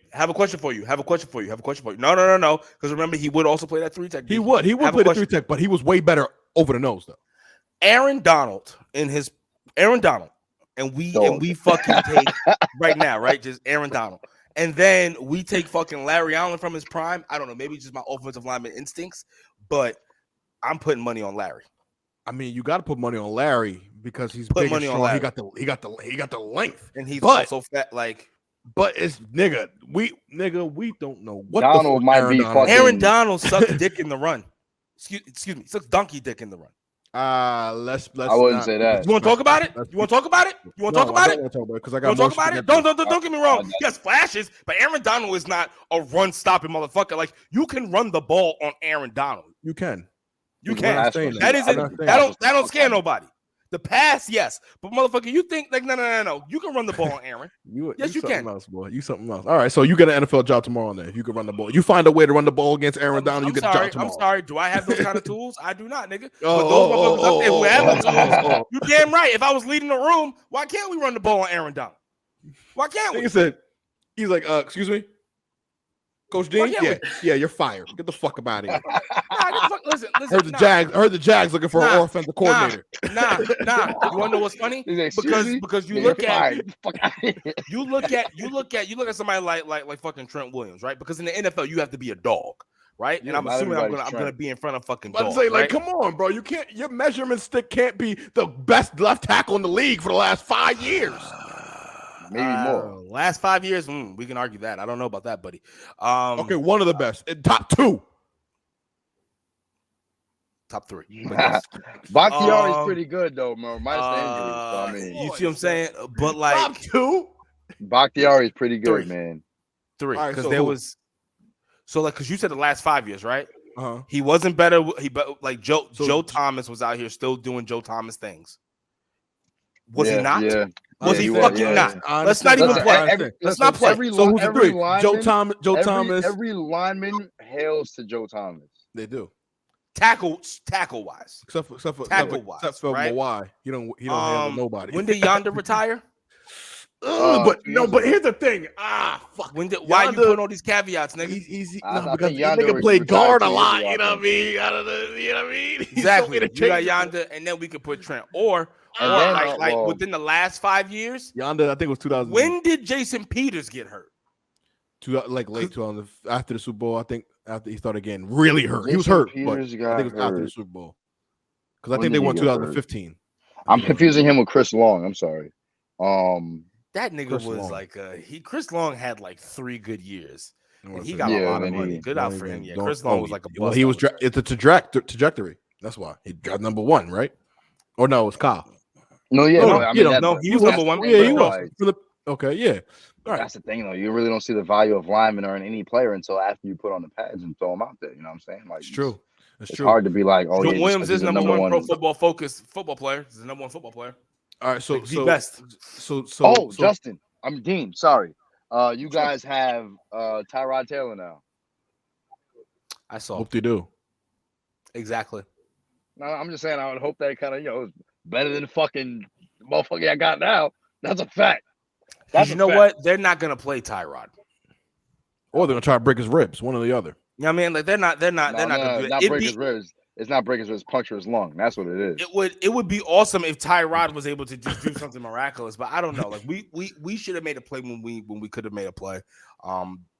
No. Because remember, he would also play that 3-tech. He would play the 3-tech, but he was way better over the nose though. Aaron Donald, and we fucking take right now, right? Just Aaron Donald. And then we take fucking Larry Allen from his prime. I don't know, maybe just my offensive lineman instincts, but I'm putting money on Larry. I mean, you got to put money on Larry because he's big and strong. He got the length, and he's also fat. Like, but it's we don't know what Donald might be. Aaron Donald sucks dick in the run. Excuse me, sucks donkey dick in the run. Let's. I wouldn't say that. You want to talk about it? You want to talk about it? Because I got talk about it. Don't get me wrong. He has flashes, but Aaron Donald is not a run stopping motherfucker. Like you can run the ball on Aaron Donald. You can. That don't scare nobody. The pass, yes, but motherfucker, you think like no. You can run the ball on Aaron. You can. Else, boy. You something else. All right, so you get an NFL job tomorrow. Then if you can run the ball, you find a way to run the ball against Aaron Donald. You get a job tomorrow. I'm sorry. Do I have those kind of tools? I do not, nigga. But those motherfuckers up there who have the tools, you damn right. If I was leading the room, why can't we run the ball on Aaron Donald? Why can't we? He said, he's like, excuse me, Coach Dean. Yeah, you're fired. Get the fuck up out of here. Listen. Heard the Jags looking for an offensive coordinator. Nah. You wanna know what's funny? Because you look at somebody like fucking Trent Williams, right? Because in the NFL you have to be a dog, right? And I'm assuming I'm gonna be in front of fucking dogs. I'd say, like, come on, bro. You can't. Your measurement stick can't be the best left tackle in the league for the last 5 years. Maybe more. Last 5 years, we can argue that. I don't know about that, buddy. Okay, one of the best. Top 2. Top 3. Bakhtiari's pretty good though, man. Minus the injuries. So, I mean, you see what I'm saying? But like top 2, Bakhtiari's pretty good, man. 3, because right, there was because you said the last 5 years, right? He wasn't better. Joe Thomas was out here still doing Joe Thomas things. Was he not? Yeah. Was he fucking not? Let's not even play. Let's not play. So who's the 3? Joe Thomas. Every lineman hails to Joe Thomas. They do. Tackle wise, except for right? Mawai. He don't handle nobody. When did Yonder retire? But here's the thing. Fuck. Why you putting all these caveats, nigga? Because nigga played guard a lot. You know what I mean? You know what I mean? Exactly. You got Yonder, and then we could put Trent, or within the last 5 years. Yonder, I think it was 2000. When did Jason Peters get hurt? late 2000 after the Super Bowl. I think after he started getting really hurt. He was Jason hurt, Peters but I think got it was after the hurt. Super Bowl because I When think did they he won get hurt? 2015. I'm confusing him with Chris Long. I'm sorry. That nigga Chris was Long. like Chris Long had like 3 good years. And he Yeah, got a lot of then money. he- Good don't out for even- him. Yeah, don't- Chris Long oh, was like a well, bust. he was. I would say. It's a trajectory. That's why he got number 1, right? Or no, it's Kyle. No, yeah, No, no, no, I you mean, don't know. He was number one. Yeah, he Like, was. Okay, yeah. All right. That's the thing, though. You really don't see the value of linemen or in any player until after you put on the pads and throw them out there. You know what I'm saying? Like, It's true. It's hard to be like, oh, John yeah, Williams just 'cause is he's the number one Pro Football Focus football player. He's the number 1 football player. All right. So Like, the best. So Justin, I'm Dean. Sorry. You guys have Tyrod Taylor now. I saw. hope they do. Exactly. No, I'm just saying I would hope that kind of, is better than the fucking motherfucker I got now. That's a fact. You know what? They're not gonna play Tyrod. Or they're gonna try to break his ribs. One or the other. You know what I mean? Like they're not gonna do that. Not break his ribs. It's not break his ribs, puncture his lung. That's what it is. It would be awesome if Tyrod was able to just do something miraculous, but I don't know. Like we should have made a play when we could have made a play.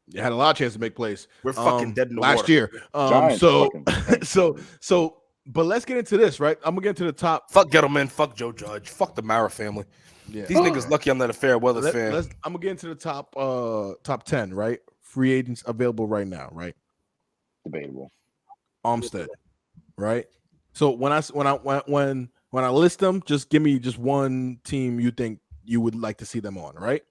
They had a lot of chance to make plays. We're fucking dead in the last water. year. Giants So but let's get into this, right? I'm gonna get to the top. Fuck Gettleman, fuck Joe Judge, fuck the Mara family. Yeah. These niggas lucky I'm not a fair weather fan. I'm gonna get into the top 10, right? Free agents available right now, right? Debatable. Armstead, right? So when I list them, just give me just one team you think you would like to see them on, right?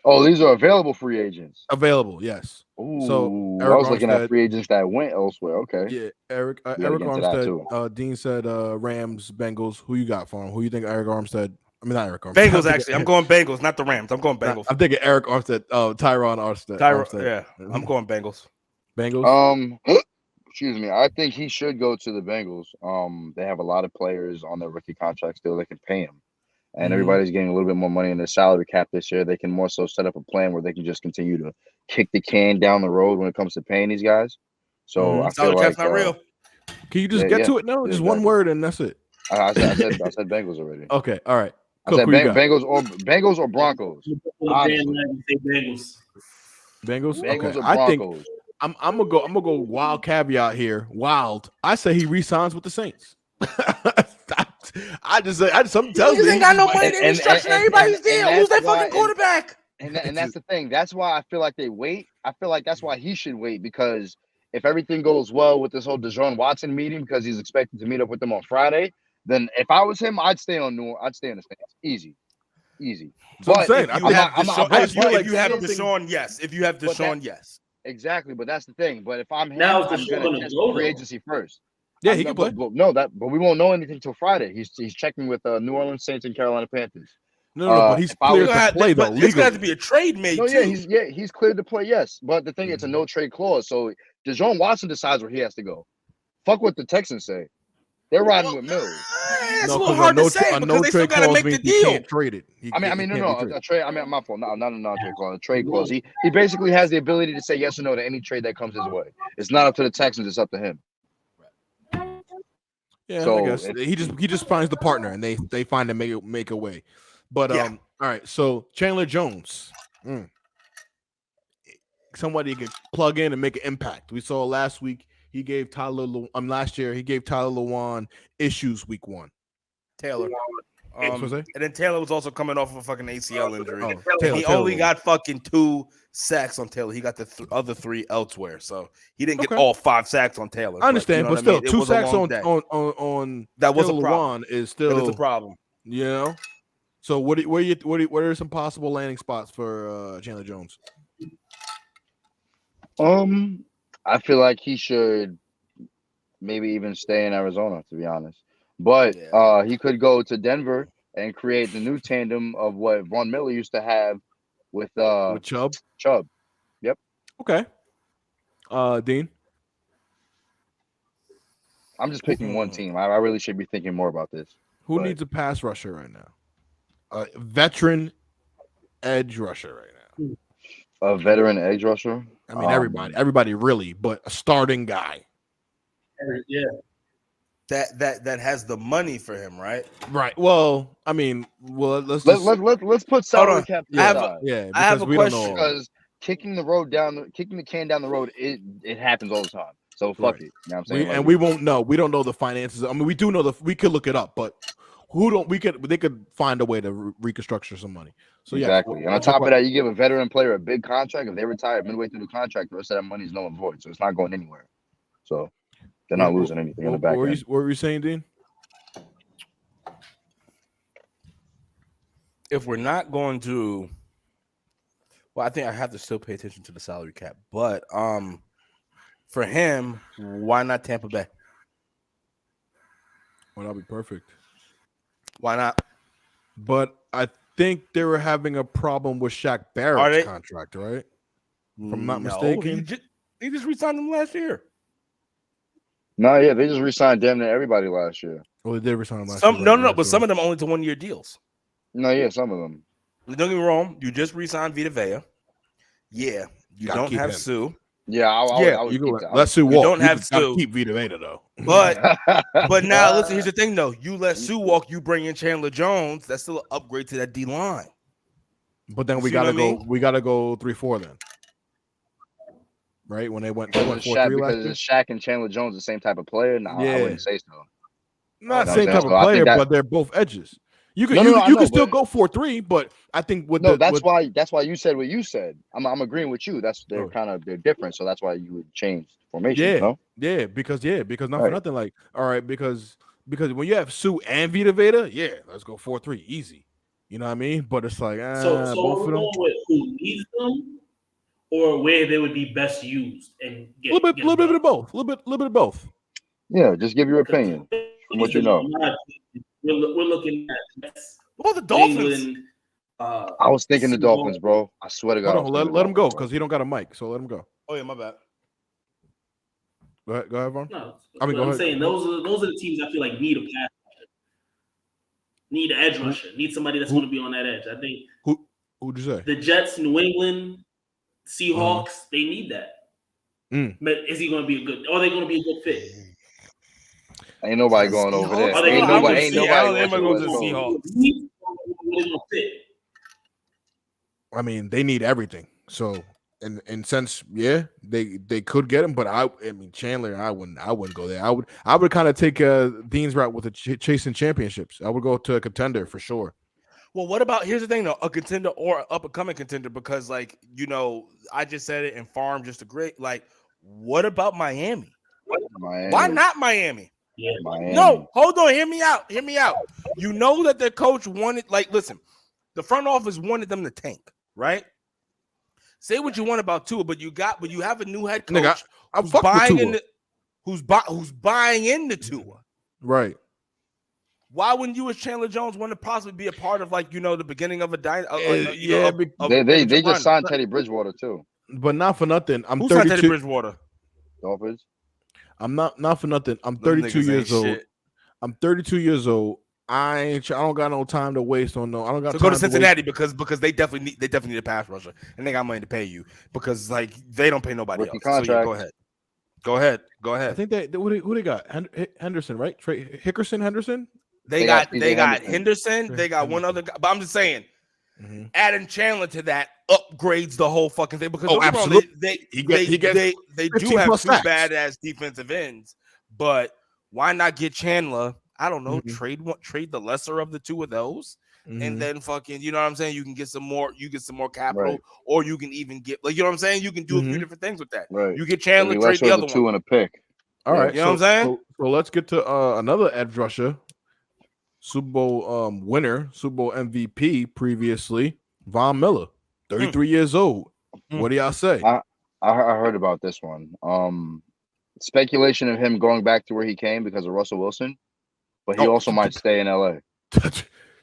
Oh, these are available free agents. Available, yes. Ooh, So I was looking Armstead- at free agents that went elsewhere. Okay. Yeah, Eric gotta get into that Armstead. Dean said Rams, Bengals. Who you got for him? Who you think Eric Armstead? I mean, not Eric Armstead. Bengals, actually. I'm going Bengals, not the Rams. I'm going Bengals. I'm thinking Eric Armstead. Tyron Armstead. Yeah, I'm going Bengals. Bengals. Excuse me. I think he should go to the Bengals. They have a lot of players on their rookie contract still. They can pay him, and everybody's getting a little bit more money in their salary cap this year. They can more so set up a plan where they can just continue to kick the can down the road when it comes to paying these guys. So I feel Salary like cap's not real. Can you just get to it? No, just one word and that's it. I said Bengals already. Okay, all right. I said Bengals or Broncos. Bengals. Bengals. Bengals Okay. or I think Broncos. I'm gonna go wild caveat here. Wild. I say he re-signs with the Saints. Something tells me ain't got no money. They restructuring everybody's deal. Who's their fucking quarterback? And that's the thing. That's why I feel like they wait. I feel like that's why he should wait, because if everything goes well with this whole Deshaun Watson meeting, because he's expected to meet up with them on Friday, then if I was him, I'd stay in the Saints. Easy. So I'm saying, if you have Deshaun, yes. If you have Deshaun, yes. Exactly, but that's the thing. But if I'm him, Now I'm Deshaun gonna gonna test go, free though. agency first. Yeah, he can play. But we won't know anything till Friday. He's checking with New Orleans Saints and Carolina Panthers. No, but he's cleared to play though. There's got to be a trade made. No, too. he's cleared to play. Yes, but the thing, it's a no trade clause. So Deshaun Watson decides where he has to go. Fuck what the Texans say. They're riding with Mills. It's a little hard to say because they still got to make the deal. Can't trade it. A trade. I mean, my fault. No, not a non-trade clause. A trade clause. He basically has the ability to say yes or no to any trade that comes his way. It's not up to the Texans. It's up to him. Yeah, So I guess he just finds the partner and they find and make a way. But all right. So Chandler Jones, somebody you can plug in and make an impact. We saw last week he gave last year he gave Tyler Lewan issues week 1. Taylor. And then Taylor was also coming off of a fucking ACL injury. He only got fucking 2 sacks on Taylor. He got the other 3 elsewhere. So he didn't get all 5 sacks on Taylor. I understand, but still, 2 sacks on that was Taylor a problem. Lewan is still a problem. You know. So what are some possible landing spots for Chandler Jones? I feel like he should maybe even stay in Arizona, to be honest. But he could go to Denver and create the new tandem of what Von Miller used to have with Chubb. Yep. Okay. Dean. I'm just picking one team. I really should be thinking more about this. Who needs a pass rusher right now? A veteran edge rusher right now. A veteran edge rusher? I mean, everybody really, but a starting guy. Yeah. That has the money for him, right? Right. Well, I mean, let's put salary cap. I have a question because kicking the can down the road, it happens all the time. So fuck Right. it. You know what I'm saying? And we won't know. We don't know the finances. I mean, we do know we could look it up, but they could find a way to reconstruct some money. So exactly. Yeah, and on top of that, you give a veteran player a big contract. If they retire midway through the contract, the rest of that money is null and void. So it's not going anywhere. So they're not losing anything in the back end. What were you saying, Dean? If we're not going to, well, I think I have to still pay attention to the salary cap. But for him, why not Tampa Bay? Well, that'll be perfect. Why not? But I think they were having a problem with Shaq Barrett's contract, right? If I'm not mistaken. He just re-signed him last year. No, yeah, they just re-signed damn near everybody last year. Well, they did re-sign him last year. No, but some of them only to 1 year deals. No, yeah, some of them. Don't get me wrong. You just re-signed Vita Vea. Yeah, you don't have him. Sue. Yeah, I would keep that. Let Sue walk. You don't have Sue. Keep Vita Vea though. But now listen. Here's the thing, though. You let Sue walk. You bring in Chandler Jones. That's still an upgrade to that D line. But then we gotta go. We gotta go 3-4 then. Right when they went 4-3 because it's Shaq and Chandler Jones the same type of player. No, I wouldn't say so. Not same type of player, but they're both edges. You can still go 4-3, but I think that's why you said what you said. I'm agreeing with you. They're different, so that's why you would change formation. Because not for nothing. Like, all right, because when you have Sue and Vita Vea, let's go 4-3, easy. You know what I mean? But it's like so both of them. With who needs them, or where they would be best used, and a little bit of both. A little bit of both. Yeah, just give your opinion from what you know. We're looking at the Dolphins. England, I was thinking the Dolphins, bro. I swear to God. Hold on, let him go because he don't got a mic. So let him go. Oh yeah, my bad. Go ahead, Vaughn. No, I'm saying those are the teams I feel like need a pass rusher, need an edge rusher, need somebody that's going to be on that edge. I think. Who'd you say? The Jets, New England, Seahawks, they need that. But is he going to be a good? Are they going to be a good fit? Ain't nobody going over there. Ain't nobody going to the Seahawks. I mean, they need everything. So, in sense, they could get him, but I mean, Chandler, I wouldn't go there. I would kind of take Dean's route with the chasing championships. I would go to a contender for sure. Well, what about here's the thing though, a contender or up and coming contender, because like I just said it, and Farm just agreed. Like, what about Miami? Why not Miami? Yeah, no, hold on. Hear me out. You know that their coach wanted, like, the front office wanted them to tank, right? Say what you want about Tua, but you have a new head coach who's buying into Tua. Right. Why wouldn't you, as Chandler Jones, want to possibly be a part of the beginning of a they just signed Teddy Bridgewater too. But not for nothing. Who signed Teddy Bridgewater? Dolphins. I'm not for nothing. I'm 32 years old. I'm 32 years old. I don't got no time to waste on no. I don't got. So go to Cincinnati because they definitely need a pass rusher, and they got money to pay you because they don't pay nobody else. So go ahead. I think who they got? Henderson, right? Henderson. They got Henderson. They got one other guy. But I'm just saying, adding Chandler to that upgrades the whole fucking thing because absolutely. They do have two badass defensive ends, but why not get Chandler? I don't know. Trade the lesser of the two of those, and then fucking, you know what I'm saying? You can get some more. You get some more capital, or you can even get you know what I'm saying? You can do a few different things with that. Right. You get Chandler, trade the other two one. and a pick. All right. You know what I'm saying? So let's get to another edge rusher, Super Bowl winner, Super Bowl MVP previously, Von Miller, 33 years old. What do y'all say? I heard about this one. Speculation of him going back to where he came because of Russell Wilson. But he also might stay in LA.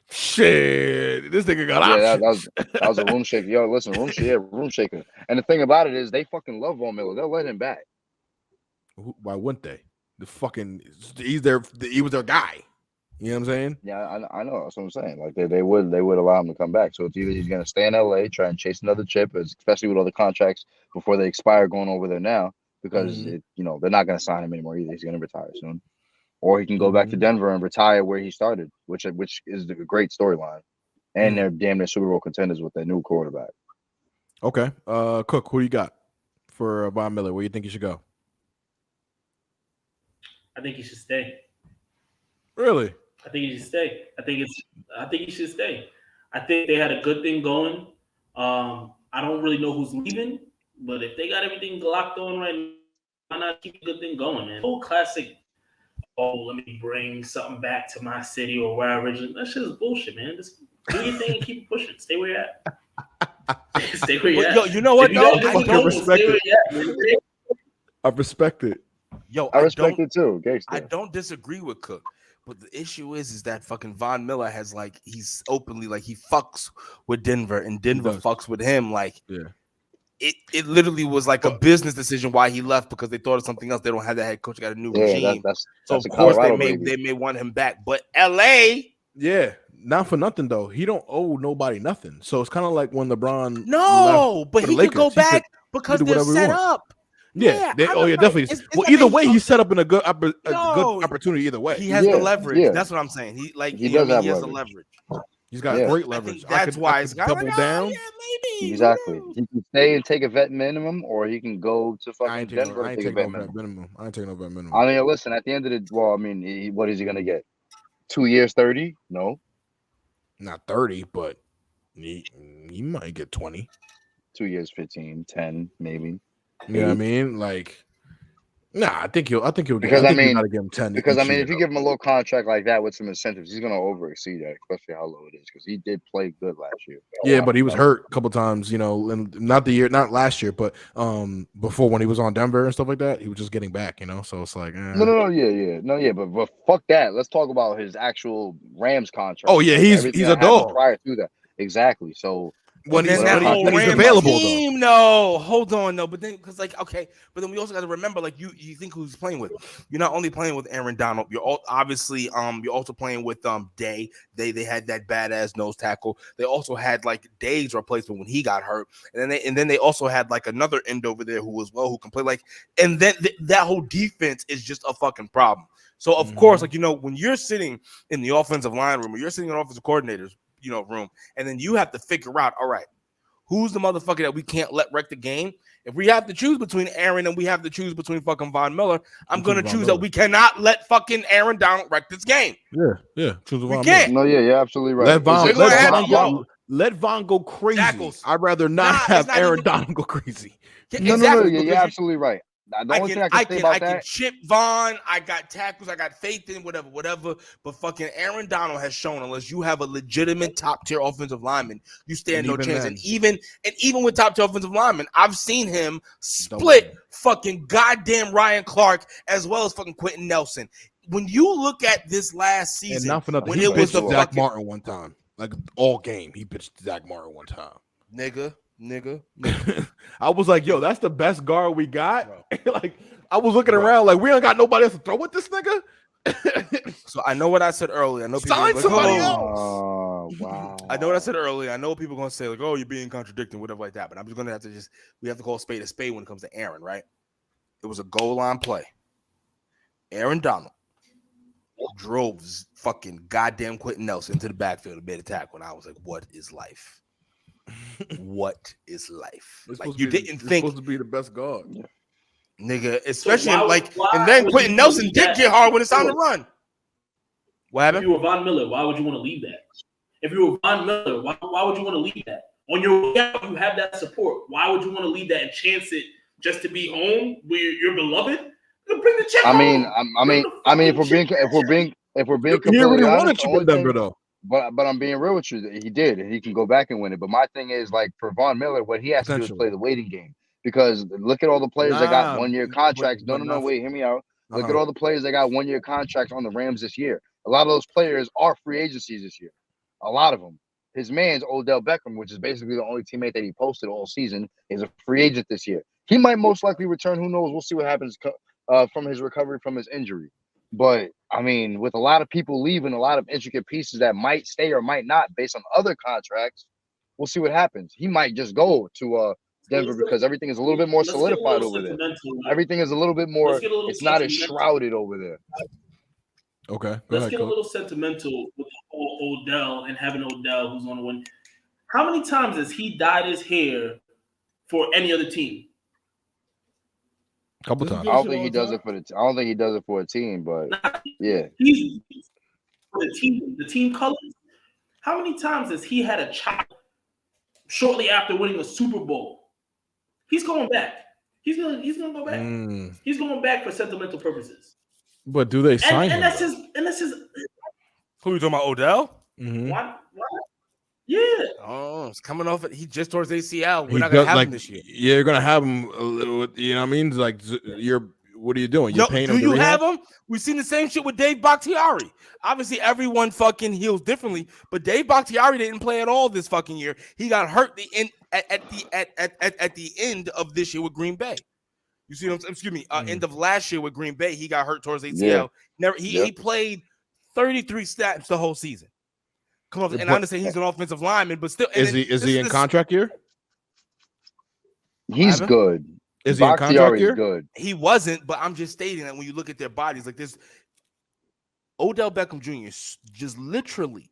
Shit, this nigga got options. That was a room shaker. Yo, listen, room shaker. And the thing about it is, they fucking love Von Miller. They'll let him back. Why wouldn't they? He was their guy. You know what I'm saying? Yeah, I know. That's what I'm saying. Like they would allow him to come back. So it's either he's gonna stay in LA, try and chase another chip, especially with all the contracts before they expire going over there now, because they're not gonna sign him anymore either. He's gonna retire soon. Or he can go back to Denver and retire where he started, which is a great storyline. And they're damn near Super Bowl contenders with their new quarterback. Okay. Cook, who you got for Von Miller? Where you think he should go? I think he should stay. Really? I think he should stay. I think he should stay. I think they had a good thing going. I don't really know who's leaving, but if they got everything locked on right now, why not keep a good thing going, man? Old classic. Oh, let me bring something back to my city or where I originally. That shit is bullshit, man. Just do your thing and keep it pushing. Stay where you're at. Stay where you're at. Yo, you know what? Though? I don't respect it. I respect it. Yo, I respect it too. Gangster. I don't disagree with Cook, but the issue is that fucking Von Miller has like he's openly like he fucks with Denver and Denver fucks with him. Like, yeah, it literally was like a business decision why he left because they thought of something else. They don't have that head coach, got a new regime. So of course they may want him back. But LA, yeah, not for nothing though. He don't owe nobody nothing. So it's kind of like when LeBron. But he could go back because they're set up. Yeah, definitely. Either way, he's set up in a good opportunity. Either way, he has the leverage. Yeah. That's what I'm saying. He has the leverage. He's got great leverage. That's why it's double down. Yeah, maybe. Exactly. He can stay and take a vet minimum, or he can go to fucking Denver and take a vet minimum. I ain't taking no vet minimum. I mean, listen. At the end of the, what is he gonna get? 2 years, 30? No, not 30, but he might get 20. 2 years, 15, 10, maybe. You know what I mean? Like, I think he'll get. Because I mean, give him 10. Because I mean, if you give him a little contract like that with some incentives, he's gonna over exceed that, especially how low it is. Because he did play good last year. Yeah, but he was hurt a couple times. You know, and not last year, but before when he was on Denver and stuff like that, he was just getting back. You know, so it's like but fuck that. Let's talk about his actual Rams contract. Oh yeah, he's a dog. Prior to that, exactly. So. When he's available, team, though. Hold on, no, but then because but then we also got to remember, like you think who's playing with? You're not only playing with Aaron Donald. You're you're also playing with Day. They had that badass nose tackle. They also had like Day's replacement when he got hurt, and then they also had like another end over there who can play like, and then that whole defense is just a fucking problem. So of course, when you're sitting in the offensive line room or you're sitting in offensive coordinators room, and then you have to figure out, all right, who's the motherfucker that we can't let wreck the game? If we have to choose between Aaron and we have to choose between fucking Von Miller, I'm going to choose that we cannot let fucking Aaron Donald wreck this game. Yeah. Choose we can't. No, you're absolutely right. Let Von go crazy. Jackals. I'd rather not have Aaron Donald go crazy. No, you're absolutely right. The only thing I can say about that, I can chip Vaughn. I got tackles. I got faith in whatever. But fucking Aaron Donald has shown, unless you have a legitimate top tier offensive lineman, you stand no chance. And even with top tier offensive linemen, I've seen him split fucking goddamn Ryan Clark as well as fucking Quentin Nelson. When you look at this last season, and not for nothing, when it was the Zach Martin one time, like all game, he pitched Zach Martin one time, nigga. I was like, yo, that's the best guard we got. Like, I was looking around like, we don't got nobody else to throw with this nigga. So I know what I said earlier. I know people sign somebody else. Wow. I know what I said earlier. I know people are gonna say like, oh, you're being contradicting, whatever like that. But I'm just gonna have to we have to call a spade when it comes to Aaron, right? It was a goal line play. Aaron Donald drove fucking goddamn Quentin Nelson into the backfield and made a tackle. And I was like, what is life? What is life? Like you didn't think supposed to be the best guard, nigga. Especially and then Quentin Nelson did get hard when it's time to run. What happened? If you were Von Miller, why would you want to leave that? If you were Von Miller, why would you want to leave that? On your way out, you have that support. Why would you want to leave that and chance it just to be home where you're beloved? Bring the check. I mean, if we're being completely honest, with Denver though. But I'm being real with you. He did, and he can go back and win it. But my thing is, like, for Von Miller, what he has to do is play the waiting game. Because look at all the players that got 1 year contracts. No, wait, hear me out. Look at all the players that got 1 year contracts on the Rams this year. A lot of those players are free agencies this year. A lot of them. His man's Odell Beckham, which is basically the only teammate that he posted all season, is a free agent this year. He might most likely return. Who knows? We'll see what happens from his recovery from his injury. But, I mean, with a lot of people leaving, a lot of intricate pieces that might stay or might not based on other contracts, we'll see what happens. He might just go to Denver because everything is a little bit more solidified over there. Everything is a little bit more, it's not as shrouded over there. Okay. Let's get a little sentimental with the whole Odell and having Odell who's on the win. How many times has he dyed his hair for any other team. Couple times. I don't think he does it for I don't think he does it for a team, but yeah, he's for the team colors. How many times has he had a child shortly after winning a Super Bowl? He's going back. He's gonna go back. He's going back for sentimental purposes. But do they sign him? And that's his. Who are you talking about? Odell? Mm-hmm. Why? Yeah. Oh, it's coming off. He just towards ACL. We're not gonna have him this year. Yeah, you're gonna have him a little. You know what I mean? Like, what are you doing? You're paying him. Do you have him? We've seen the same shit with Dave Bakhtiari. Obviously, everyone fucking heals differently, but Dave Bakhtiari didn't play at all this fucking year. He got hurt at the end of this year with Green Bay. You see what I'm saying? Excuse me. End of last year with Green Bay, he got hurt towards ACL. Yeah. He played 33 snaps the whole season. Come on, and I understand he's an offensive lineman, but still, is he in contract year? He's good. Is he in contract year? Good. He wasn't, but I'm just stating that when you look at their bodies, like this, Odell Beckham Jr. just literally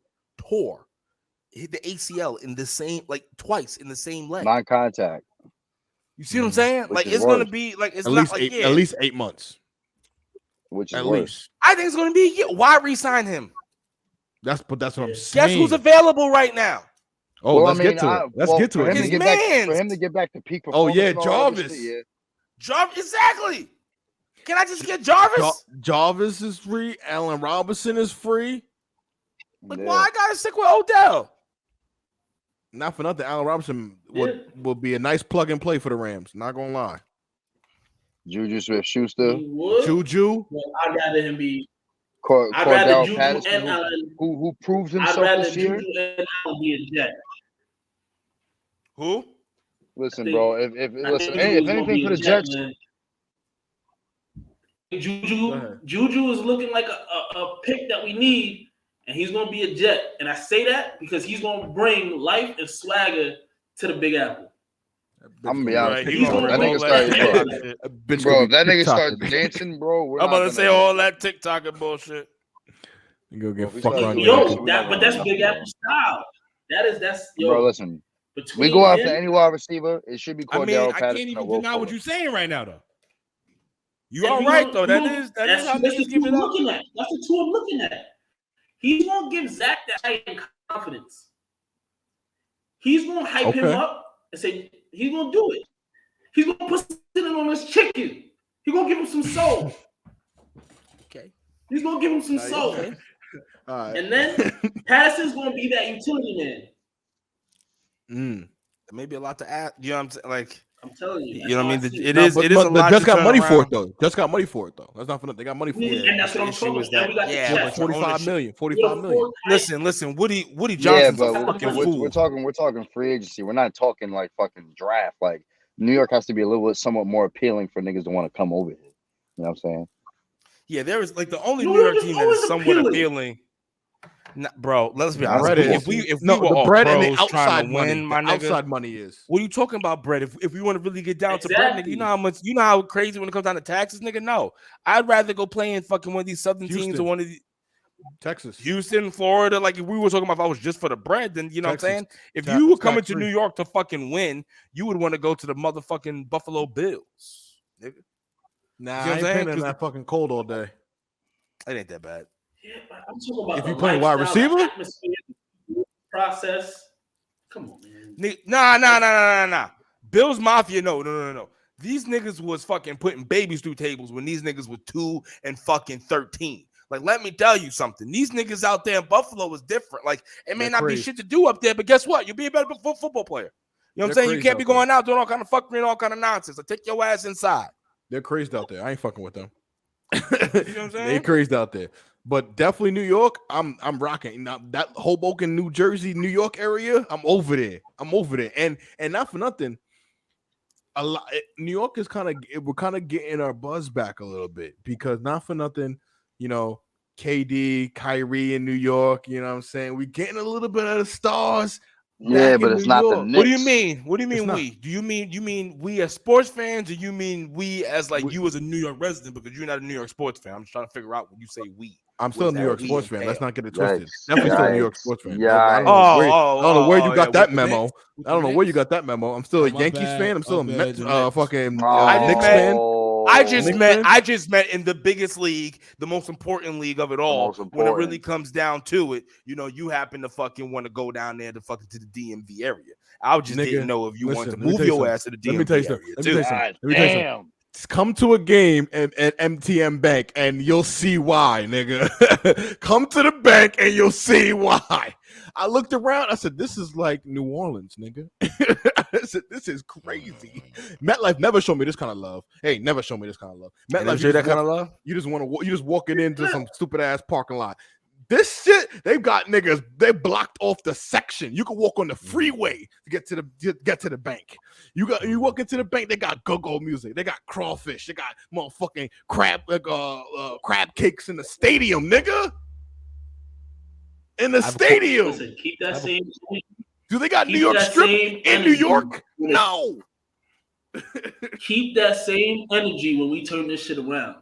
hit the ACL in the same, like twice in the same leg. Non-contact. You see what I'm saying? Which like is it's worse. gonna be like it's At not least like at least 8 months. Which is at worse. least. I think it's gonna be a year. Why re-sign him? That's what I'm saying. Guess who's available right now? Oh, Well, let's I mean, get to it. Let's get to for it. him to get back, for him to get back to peak Oh performance. yeah, and all that Jarvis. shit, yeah. Jarvis, exactly. Can I just get Jarvis? Jarvis is free. Allen Robinson is free. Like, why I gotta stick with Odell? Not for nothing. Allen Robinson would be a nice plug and play for the Rams. Not gonna lie. Juju Smith-Schuster. Juju. Well, I'd rather him be. I'd rather Cordell Juju Patterson, and Allen. who proved I'd himself rather this year. Juju and Allen be a Jet. Who? Listen, bro. If anything for the Jets, Juju is looking like a pick that we need, and he's going to be a Jet. And I say that because he's going to bring life and swagger to the Big Apple. I'm gonna be honest. Right, Bro, that nigga starts dancing, bro. I'm about to say all that TikTok bullshit. You go get fucked on. But that's Big Apple style. That's bro. Listen, we go after any wide receiver. It should be Cordell Patterson. I can't even deny what you're saying right now, though. You are right, though. That is how niggas give it up. That's the two I'm looking at. He's gonna give Zach that heightened confidence. He's gonna hype him up and say he's gonna do it. He's gonna put something on his chicken. He's gonna give him some soul. Okay. He's gonna give him some soul. Okay. All right. And then Patterson's gonna be that utility man. Maybe a lot to add. You know what I'm saying? Like, I'm telling you. You know what I mean? It No, is but a lot. Just got to money turn for around. it though. Just got money for it though. That's not for nothing. They got money for it. And that's what I'm talking about. We got the 45 million. 45 million. Listen. Woody Johnson's a fucking fool. We're talking free agency. We're not talking like fucking draft. Like New York has to be a little bit somewhat more appealing for niggas to want to come over here. You know what I'm saying? Yeah, there is like the only New York team that is somewhat appealing. Nah, bro, let's be honest. If we were all bread pros and the outside trying to money, win, my nigga, outside money is. What are you talking about, bread? If we want to really get down to bread, nigga, you know how crazy when it comes down to taxes, nigga. No, I'd rather go play in fucking one of these southern teams or one of these Texas, Houston, Florida. Like if we were talking about, if I was just for the bread, then you know Texas, what I'm saying. If you were coming to New York to fucking win, you would want to go to the motherfucking Buffalo Bills, nigga. Nah, I ain't playing in that fucking cold all day. It ain't that bad. Yeah, I'm talking about if you playing wide receiver process. Come on, man. Nah. Bills Mafia, no. These niggas was fucking putting babies through tables when these niggas were 2 and fucking 13. Like, let me tell you something. These niggas out there in Buffalo is different. Like, it may not be shit to do up there, but guess what? You'll be a better football player. You know what I'm saying? You can't be going out doing all kind of fucking and all kind of nonsense. Like, take your ass inside. They're crazed out there. I ain't fucking with them. You know what I'm saying? They crazed out there. But definitely New York, I'm rocking. Now that Hoboken, New Jersey, New York area, I'm over there. And not for nothing. New York is we're kind of getting our buzz back a little bit because not for nothing, you know, KD, Kyrie in New York, you know what I'm saying? We're getting a little bit of the stars Yeah, back but in it's New not the York. Knicks. What do you mean? What do you It's mean not. we? Do you mean we as sports fans, or you mean we as like you as a New York resident because you're not a New York sports fan? I'm just trying to figure out when you say we. I'm still a What New does York that sports we fan. Let's entail? not get it twisted. Yikes. Definitely still a New York Yikes. sports fan. Yikes. I don't know where you got that with the memo. Knicks? With I don't the know where you Knicks? got that memo. I'm still a my Yankees bad. fan. I'm still a My Mets, bad, the Knicks. fucking Knicks met- fan. I just meant in the biggest league, the most important league of it all. most When it really important. comes down to it, you happen to fucking want to go down there to fucking to the DMV area. I just Nigga, didn't know if you wanted to listen, let me move tell you your something. ass to the Let me tell you DMV something. area Let me tell too. you something. God Let me tell you something. damn. Come to a game at MTM Bank and you'll see why, nigga. Come to the bank and you'll see why. I looked around. I said, "This is like New Orleans, nigga." I said, "This is crazy." MetLife never showed me this kind of love. Hey, never showed me this kind of love. Never MetLife, showed that kind of love. you just want to. You just walking into some stupid ass parking lot. This shit, they've got niggas. They blocked off the section. You can walk on the freeway to get to the bank. You walk into the bank. They got go-go music. They got crawfish. They got motherfucking crab cakes in the stadium, nigga. In the stadium. Listen, keep that same. Do they got keep New York that Strip same in New energy. York? No. Keep that same energy when we turn this shit around.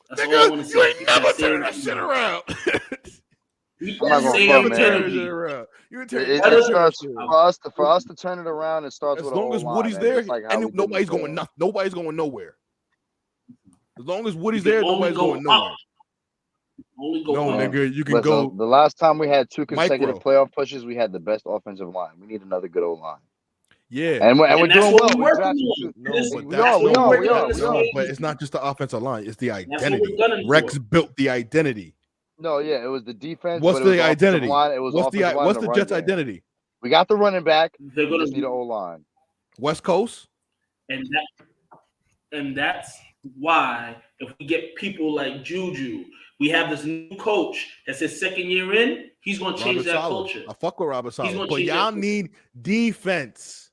That's all I Nigga, want to say. you ain't Keep never same turning that shit energy. around. Keep I'm not that gonna same front, man. energy. You It, turn it Let us- starts for us to turn it around. It starts as with long a as O-line, Woody's man, there, just like how we and did nobody's before. going nothing. Nobody's going nowhere. As long as Woody's You can there, only nobody's go going nowhere. up. Only go No, up. Man, nigga, you can Listen, go the last time we had two consecutive micro. playoff pushes, we had the best offensive line. We need another good O-line. Yeah. And we're And that's doing what well. we're We working drafted on. two. No, This- but We that's are, we no, are, we're we gunning are, we this no, are. way. but it's not just the offensive line, it's the That's what identity. we're gunning Rex for. built the identity. No, yeah, it was the defense. What's but it was the offensive identity? Line. It was What's offensive line what's and the run Jets' game. identity? We got the running back. They're We gonna just need an O-line. West Coast? and that's why if we get people like Juju, we have this new coach that's his second year in, he's gonna change Robert that Saleh. culture. I fuck with Robert He's Saleh, gonna but change y'all that- need defense.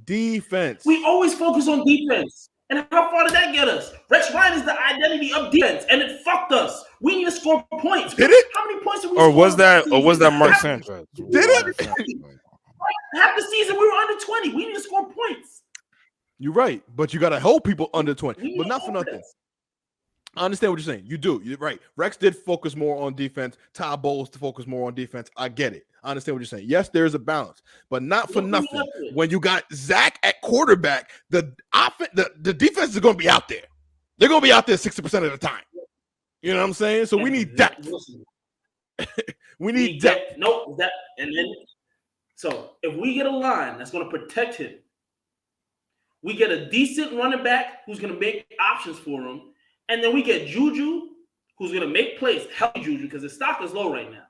Defense. We always focus on defense. And how far did that get us? Rex Ryan is the identity of defense, and it fucked us. We need to score points. Did it? How many points did we Or score? was that Mark half, Sanchez? Did it? half the season we were under 20. We need to score points. You're right, but you gotta hold people under 20. We But need not for nothing. offense. I understand what you're saying. You do. You're right. Rex did focus more on defense. Ty Bowles to focus more on defense. I get it. I understand what you're saying. Yes, there is a balance, but not for Look nothing. who left it. When you got Zach at quarterback, the defense is going to be out there. They're going to be out there 60% of the time. You know what I'm saying? So we need depth. Listen, We need depth. Nope. And then, so if we get a line that's going to protect him, we get a decent running back who's going to make options for him, and then we get Juju who's going to make plays. Healthy Juju because his stock is low right now.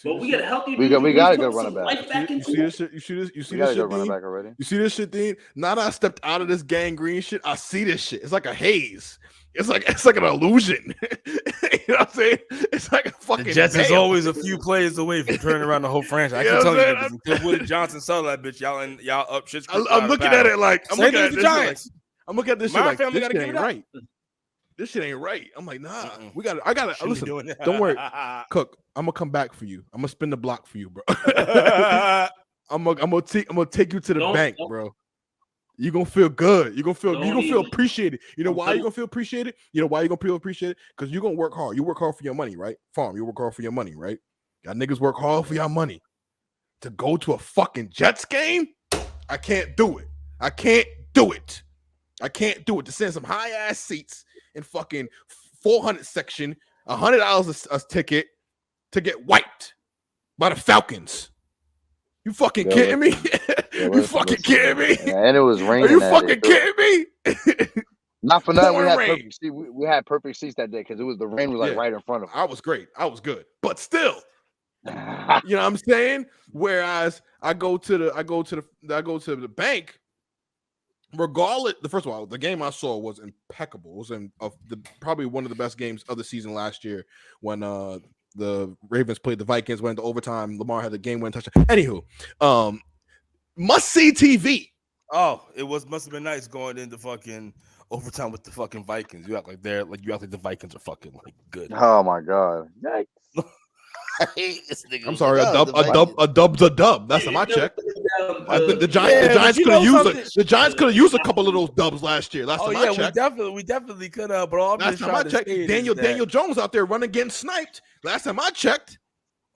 But we get a healthy Juju. We got a who's good put some running back. life back You into see him. this shit? You see this? You see We got this a good shit, running Dean? back already. You see this shit, Dean? Now that I stepped out of this gangrene shit, I see this shit. It's like a haze. It's like an illusion. You know what I'm saying? It's like a fucking. The Jets is veil. always a few plays away from turning around the whole franchise. I You keep know telling what you I'm niggas, until Woody Johnson sell that bitch, y'all up shit's creek I'm without a looking paddle. at it like I'm Same looking thing at with this the shit like Giants. I'm looking at this shit My like family this gotta shit give ain't it up. right. This shit ain't right. I'm like, nah, Mm-mm. I gotta Shouldn't be listen. doing that. Don't worry, Cook. I'm gonna come back for you. I'm gonna spin the block for you, bro. I'm gonna take you to the bank, bro. You're gonna feel good. You're gonna feel appreciated. You know why you're gonna feel appreciated? You know why you're gonna feel appreciated? Because you're gonna work hard. You work hard for your money, right? Farm, you work hard for your money, right? Y'all niggas work hard for your money. To go to a fucking Jets game, I can't do it. I can't do it. To send some high ass seats in fucking 400 section, $100 a ticket to get wiped by the Falcons. You fucking kidding me? You fucking kidding me? And it was raining. Are you fucking kidding me? Not for nothing. Pouring rain. We had perfect seats that day because it was the rain was like right in front of us. I was great. I was good. But still, you know what I'm saying? Whereas I go to the bank. Regardless, first of all, the game I saw was impeccable. It was probably one of the best games of the season last year when the Ravens played the Vikings, went into overtime. Lamar had the game-winning touchdown. Anywho, must-see TV. Oh, must have been nice going into fucking overtime with the fucking Vikings. You act like the Vikings are fucking like good. Oh my god! Yikes. This nigga I'm was sorry, like, a dub's a dub. That's my check. I think the Giants you could have know used something? the Giants could have used a couple of those dubs last year. Last Oh time I yeah, checked. we definitely could have, bro. I'm Last just time I trying to checked, say Daniel Jones out there running getting sniped. Last time I checked.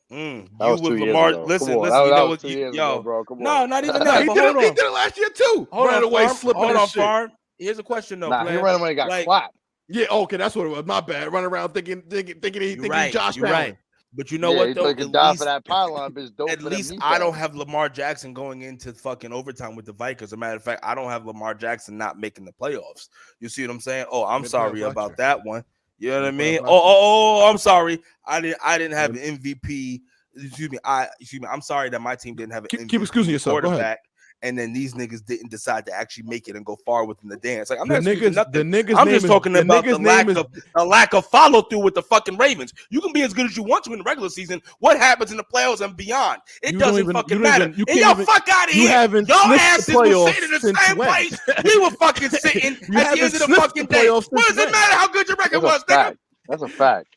You That was with 2 years Lamar. ago. Listen, Come on. listen. That You know was what? 2 years Yo, ago, bro. Come no, on. not even No, that. he But did hold it. He on, did it last year too. hold Running on, away, Farm. slipping Hold and on, shit. Farm. Here's a question though. Nah, he player. ran when he got Like, clapped. Yeah, okay, that's what it was. My bad. Running around thinking You're right. Josh You're Allen. right. But you know Yeah, what he though? like a die for that pylon, bitch. Dope At for them least knee I don't pads. have Lamar Jackson going into fucking overtime with the Vikings. As a matter of fact, I don't have Lamar Jackson not making the playoffs. You see what I'm saying? Oh, I'm sorry about that one. You know what I mean? Oh, I'm sorry. I didn't have an MVP. Excuse me. I'm sorry that my team didn't have an MVP Keep excusing yourself. Go ahead. quarterback. And then these niggas didn't decide to actually make it and go far within the dance. Like I'm The not excusing niggas, the nothing. niggas. I'm name just is- talking the about niggas the lack of follow through with the fucking Ravens. You can be as good as you want to in the regular season. What happens in the playoffs and beyond? It doesn't fucking matter. You And can't y'all fuck out of you here. haven't Y'all sniffed the asses were playoffs sitting in the since same when? place. We were fucking sitting You at the end haven't of the sniffed fucking the day. playoffs What since does it when? matter how good your record That's a was, nigga? fact. That's a fact.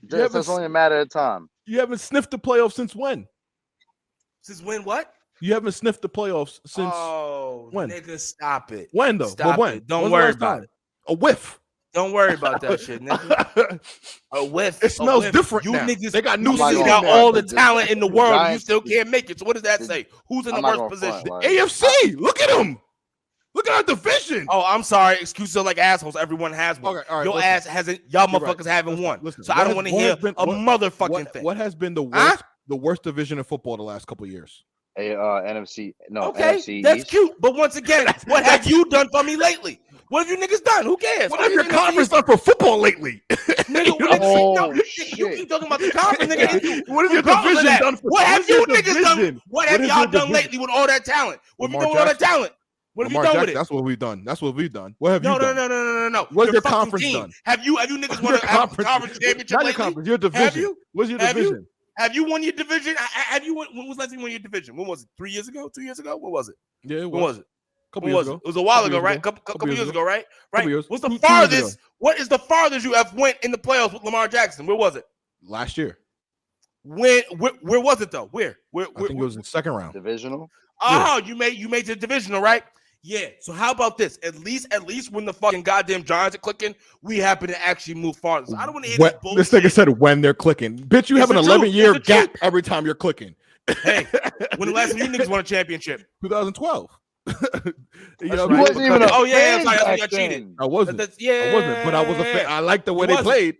Just it's only a matter of time. You haven't sniffed the playoffs since when? Since when? What? You haven't sniffed the playoffs since when? Nigga, stop it. When though? Stop when? it. Don't When's the worry last about time? it. A whiff. Don't worry about that shit, nigga. A whiff. It smells a whiff. different You now. niggas, They got you new niggas seating got now. all the talent in the world, and you Giants- still can't make it. So what does that say? Who's in the I'm not worst gonna position? front, like, AFC. Look at them. Look at our division. Oh, I'm sorry. Excuses are like assholes. Everyone has one. Okay, all right, Your listen. ass hasn't. Y'all You're motherfuckers right. haven't won. Listen, So I don't want to hear a motherfucking thing. What has been the Huh? worst, the worst division in football the last couple of years? NFC. No, Okay, NFC that's East. cute. But once again, what have you done for me lately? What have you niggas done? Who cares? What have your conference done for football lately? Nigga, Oh, you shit. keep talking about the conference, nigga. What has your Regardless of division that, done for? what have is you your niggas done? division? What have is y'all your done division? lately with all that talent? What have you Lamar done with all that Jackson. talent? What have you Lamar done Jackson, with it? that's what we've done. That's what we've done. What have No, you done? no. What's Your your fucking conference team. done? Have you niggas Your won a conference championship Not your lately? conference. Your division. Have you? What's your Have you? division? Have you won your division? Have you won? When was the last time you won your division? When was it? 3 years ago? 2 years ago? What was it? Yeah, it When was it? Couple When years was ago. it? It was a while Couple ago, years right? ago. Couple years ago, right? Couple years. What's the 2 years farthest? ago. What is the farthest you have went in the playoffs with Lamar Jackson? Where was it? Last year. Where was it though? Where? I think it was in the second round. Divisional. Oh, you made the divisional, right? Yeah. So how about this? At least when the fucking goddamn Giants are clicking, we happen to actually move farther. So I don't want to hear this bullshit. This nigga said when they're clicking. Bitch, you have an It's the truth. 11-year It's the gap truth. every time you're clicking. Hey, when the last time you niggas won a championship? 2012. You That's know, right. You wasn't even a Oh, yeah, fan that's right. I back cheated. then. I wasn't. I wasn't, but I was a fan. I liked the way they wasn't. played.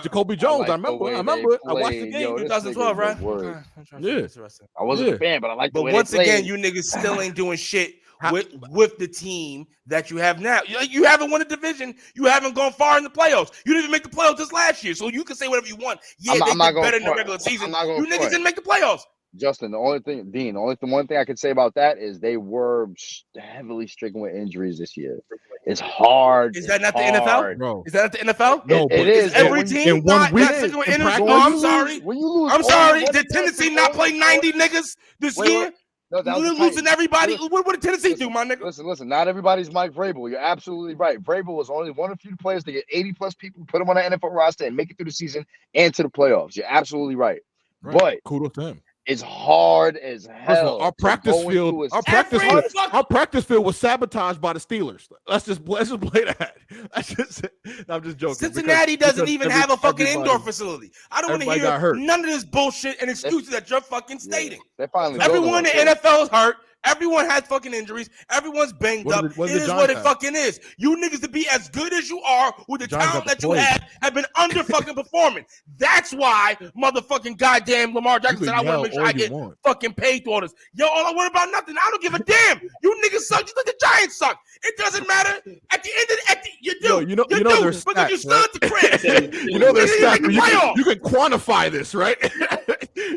Jacoby Jones, I like the remember. way I they remember. I watched the played. game. Yo, this 2012, nigga right? the word. Yeah. Interesting. I wasn't Yeah. a fan, but I like the But way once they played. again, you niggas still ain't doing shit with the team that you have now. You haven't won a division. You haven't gone far in the playoffs. You didn't even make the playoffs this last year. So you can say whatever you want. Yeah, I'm they not did going better in the front. regular season. I'm not going You niggas front. didn't make the playoffs. Justin, the one thing I could say about that is they were heavily stricken with injuries this year. It's hard. Is that not the hard. NFL? Bro. Is that not the NFL? No, It but is. Is every When you- team in one not week, sticking with in injuries? practice, No, I'm you sorry. lose- When you lose, I'm all sorry. your Did running backs Tennessee and not all play your 90 guards- niggas this Wait, year? No, that was You're the losing Titans. everybody. Listen, What did Tennessee do, my nigga? Listen. Not everybody's Mike Vrabel. You're absolutely right. Vrabel was only one of the few players to get 80+ people, put them on the NFL roster, and make it through the season and to the playoffs. You're absolutely right. But kudos to him. it's hard as hell. First of all, our to practice go field, into a our practice field was sabotaged by the Steelers. Let's just play that. I'm just joking. Cincinnati doesn't even have a fucking everybody- indoor facility. I don't want to everybody got hear hurt. none of this bullshit and excuses that you're fucking stating. They finally Everyone built in one, the NFL is hurt. Everyone has fucking injuries. Everyone's banged What up. did- what It did is the what it Giants have? fucking is. You niggas to be as good as you are with the Giants talent got that you deployed. have been under fucking performing. That's why motherfucking goddamn Lamar Jackson You said, can I want yell to make sure all I you get want. fucking paid for this. Yo, all I worry about nothing. I don't give a damn. You niggas suck. You think the Giants suck. It doesn't matter. At the end of you do. Yo, you know their because you stats, still right? at the crib. You know their Niggas stats. make the You playoffs. can quantify this, right?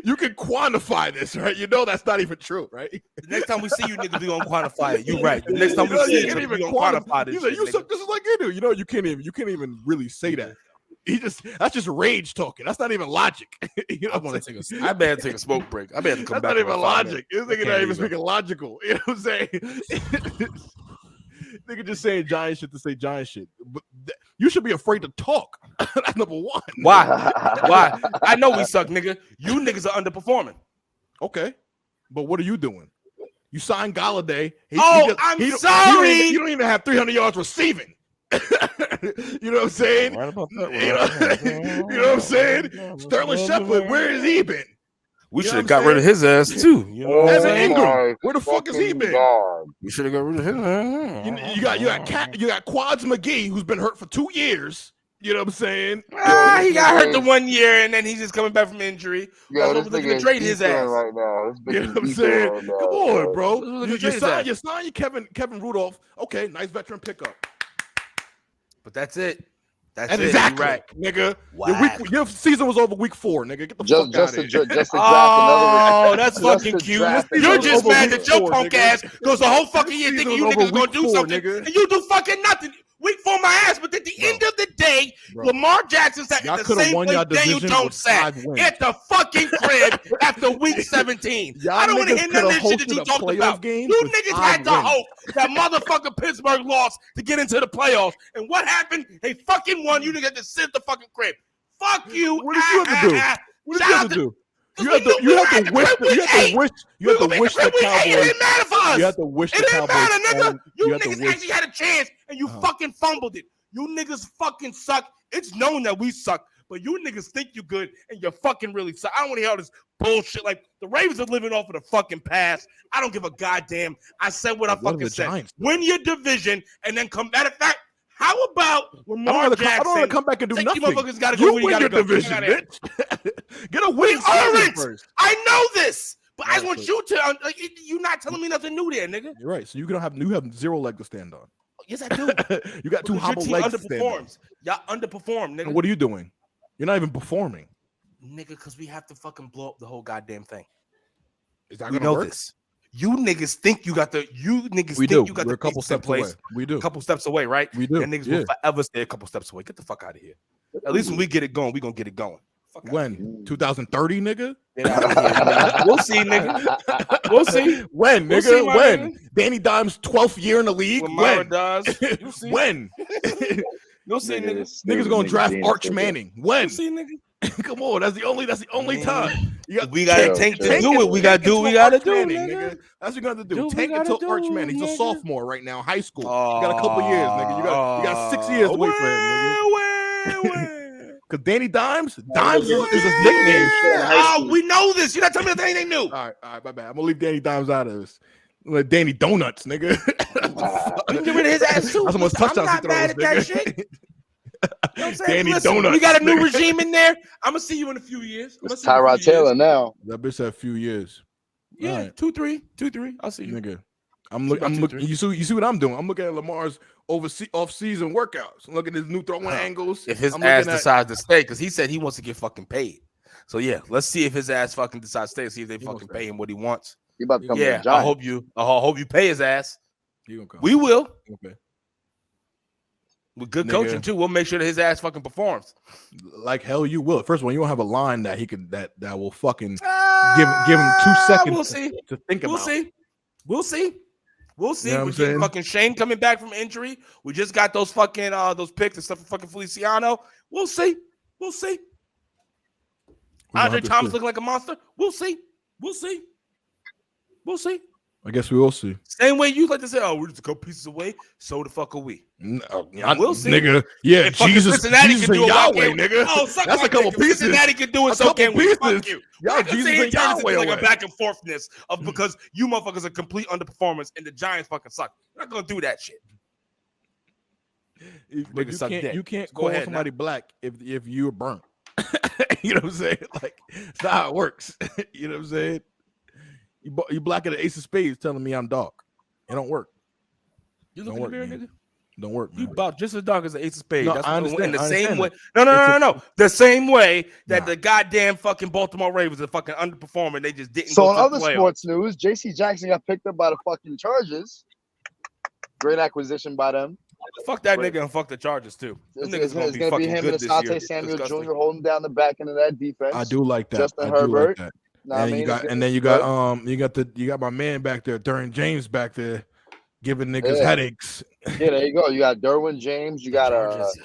You can quantify this, right? You know that's not even true, right? The next time we see you niggas, we gonna quantify it. You're right. The next time we You see can't you, even we gonna quantify this He's like, shit, you nigga. suck. This is like you do. You know, you can't even really say that. That's just rage talking. That's not even logic. You know I what I'm want saying? to take I better take a smoke break. I better come That's back. not in even about 5 logic. minutes. This nigga I not can't even either. speaking logical. You know what I'm saying? Nigga just saying giant shit to say giant shit. But you should be afraid to talk. That's number one. Why? Why? I know we suck, nigga. You niggas are underperforming. Okay, but what are you doing? You signed Galladay. I'm sorry. You don't even have 300 yards receiving. You know what I'm saying? Right about that. You know what I'm saying? Sterling Shepard, where has he been? We should have got rid of his ass too. You know, Evan Ingram, where the fuck has he been? we should have got rid of his ass. You got Quads McGee, who's been hurt for 2 years. You know what I'm saying? He got hurt the 1 year, and then he's just coming back from injury. Yo, That's what we're looking to trade his ass. right now. You know what I'm saying? Right now, Come on, bro. Look You at sign your Kevin Rudolph. Okay, nice veteran pickup. But that's it. That's And it. exactly, You're right. nigga. Your season was over week 4, nigga. Get the fuck out of here. Just to draft Oh, another. that's Just fucking to cute. draft You're another just over mad week that your 4, punk nigga. ass goes the whole fucking year Season's thinking you over niggas gonna week do 4, something, nigga. and you do fucking nothing. Week 4 my ass, but at the end of the day, Bro. Lamar Jackson sat Y'all at the coulda same won place y'all Daniel division Jones with sat 5 wins. at the fucking crib after week 17. Y'all I don't want to niggas hear none of this coulda shit that you hosted a talked playoff about. game You with niggas 5 had to wins. hope that motherfucking Pittsburgh lost to get into the playoffs. And what happened? They fucking won. You niggas had to sit at the fucking crib. Fuck you. What did you have to do? What did you have to do? You had to wish the Cowboys. It didn't matter for us. You had to wish the It didn't Cowboys. matter, nigga. You had to niggas wish- actually had a chance and you fucking fumbled it. You niggas fucking suck. It's known that we suck, but you niggas think you good and you fucking really suck. I don't want to hear all this bullshit. Like the Ravens are living off of the fucking past. I don't give a goddamn. I said what I What are fucking the said. Giants Win your division and then come. Matter of fact, how about I Lamar don't Jackson? want to come back and do Take nothing. you motherfuckers gotta go You where you win your gotta go. division, Get outta here. bitch. Get a We winning season aren't. first. I know this, but I just Right, want so- you to. You not telling me nothing new there, nigga. You're right. So you have 0 leg to stand on. Yes, I do. You got 2 Because your hobble team legs to stand on. underperforms. Y'all underperform, nigga. And what are you doing? You're not even performing. Nigga, because we have to fucking blow up the whole goddamn thing. Is that We gonna know work? this. You niggas think you got the. You niggas We think do. you got We're the a couple pieces in steps away. place. We do. A couple steps away, right? We do. And niggas Yeah. will forever stay a couple steps away. Get the fuck out of here. At least when we get it going, we gonna get it going. Fuck outta here. When? 2030, nigga? Get outta here, nigga. We'll see, nigga. We'll see. When, We'll nigga? see, my When? nigga. Danny Dimes' 12th year in the league? When Myra When? dies, you'll see. When? You'll see, nigga. Niggas gonna draft Arch Manning. When? You'll see, nigga. Come on, that's the only Man. time. You got We gotta Chill, tank to chill. do it. We gotta do what we gotta do, nigga. That's what you gotta do. Do what we Tank gotta until do, Arch Manning. He's a nigga. sophomore right now, high school. You got a couple years, nigga. You got 6 years to wait for him, nigga. Because Danny Dimes is his nickname. Oh, we know this. You're not telling me that's anything new. All right, my bad. I'm gonna leave Danny Dimes out of this. Like Danny Donuts, nigga. We can get rid of his ass too. That's how much Listen, touchdowns I'm not he mad at that throws, shit. nigga. You know what I'm saying? Danny Listen, Donuts, we got a new nigga. regime in there. I'm gonna see you in a few years. It's Tyrod Taylor now. That bitch had a few years. Yeah, All right. 2-3. I'll see you. Nigga. I'm looking. You see what I'm doing? I'm looking at Lamar's off-season workouts. I'm looking at his new throwing angles. If his I'm ass looking at- decides to stay, because he said he wants to get fucking paid. So yeah, let's see if his ass fucking decides to stay. See if they He wants fucking that. pay him what he wants. He about to come to Yeah, the Giants. I hope you pay his ass. He gonna come. We will. Okay. With good Nigga. coaching too. We'll make sure that his ass fucking performs. Like hell, you will. First of all, you don't have a line that he could that will fucking give him 2 seconds. We'll see. To think about. We'll see. We'll see. We'll see. You know what We're I'm getting saying? fucking Shane coming back from injury. We just got those fucking those picks and stuff for fucking Feliciano. We'll see. We'll see. We're gonna Andre have to Thomas see. looking like a monster. We'll see. We'll see. We'll see. I guess we will see. Same way you like to say, oh, we're just a couple pieces away. So the fuck are we? We'll see. Nigga. Yeah, If fucking Jesus Cincinnati and can do it, why Yahweh, can't we? nigga. Oh, suck That's my a couple dick. If pieces. Cincinnati can do it, A so couple can we. Fuck pieces. you. Y'all I can Jesus see it and turns into Yahweh like a away. back and forthness of because you motherfuckers are complete underperformance and the Giants fucking suck. We're not gonna do that shit. But Nigga suck dick. you can't Go call ahead somebody black if you're burnt. You know what I'm saying? Like, it's not how it works. You know what I'm saying? You black at the ace of spades telling me I'm dark. It don't work. You Don't look in the work, mirror, man. nigga. Don't work, You man. about just as dark as the ace of spades. No, That's I what- understand. in the I same understand way. that. No. The same way that Nah. the goddamn fucking Baltimore Ravens are fucking underperforming. They just didn't. So go in to the other playoffs. sports news, J.C. Jackson got picked up by the fucking Chargers. Great acquisition by them. Fuck that nigga and fuck the Chargers too. Them It's niggas gonna be going to be fucking him good and this year. Asante Samuel Disgusting. Jr. holding down the back end of that defense. I do like that. Justin I do like Herbert. that. Know what I And mean? you got, It's and then you got my man back there, Derwin James back there, giving niggas Yeah. headaches. Yeah, there you go. You got Derwin James. You got Chargers.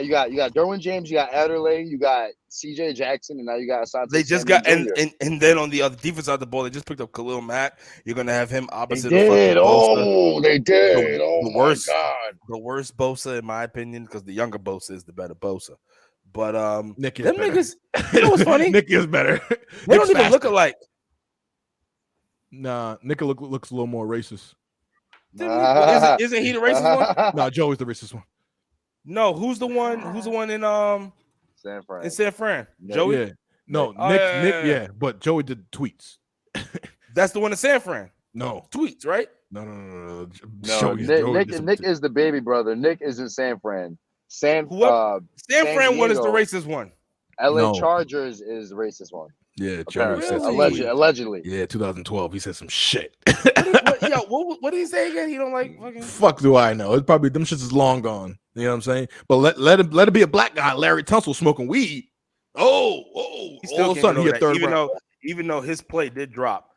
You got Derwin James, you got Adderley, you got C.J. Jackson, and now you got Asante. They just Samuel got Jr. and then on the other defense side of the ball, they just picked up Khalil Mack. You're gonna have him They opposite did. of fucking Bosa. Oh, they did. The My worst, God. the worst Bosa in my opinion, because the younger Bosa is the better Bosa. But Nick is them better. niggas, you know what's funny? Nick is better. They don't even look alike. Nah, Nick looks a little more racist. Isn't he the racist one? Nah, Joey's the racist one. No, who's the one? Who's the one in San Fran. in San Fran? Yeah. Joey. Yeah. No, Oh, Nick, yeah. yeah, but Joey did tweets. That's the one in San Fran. No, Tweets, right? no. No, Joey Nick is the baby brother. Nick is in San Fran. San San Fran one is the Diego. racist one. LA No. Chargers is the racist one. Yeah, Joey said some Really? tweets. Allegedly. Yeah, 2012. He said some shit. What did he say again? He don't like fucking. Fuck do I know? It's probably them shits is long gone. You know what I'm saying? But let it be a black guy, Larry Tunsil smoking weed. He All still of a sudden can't he get a over third that, round. even though his play did drop.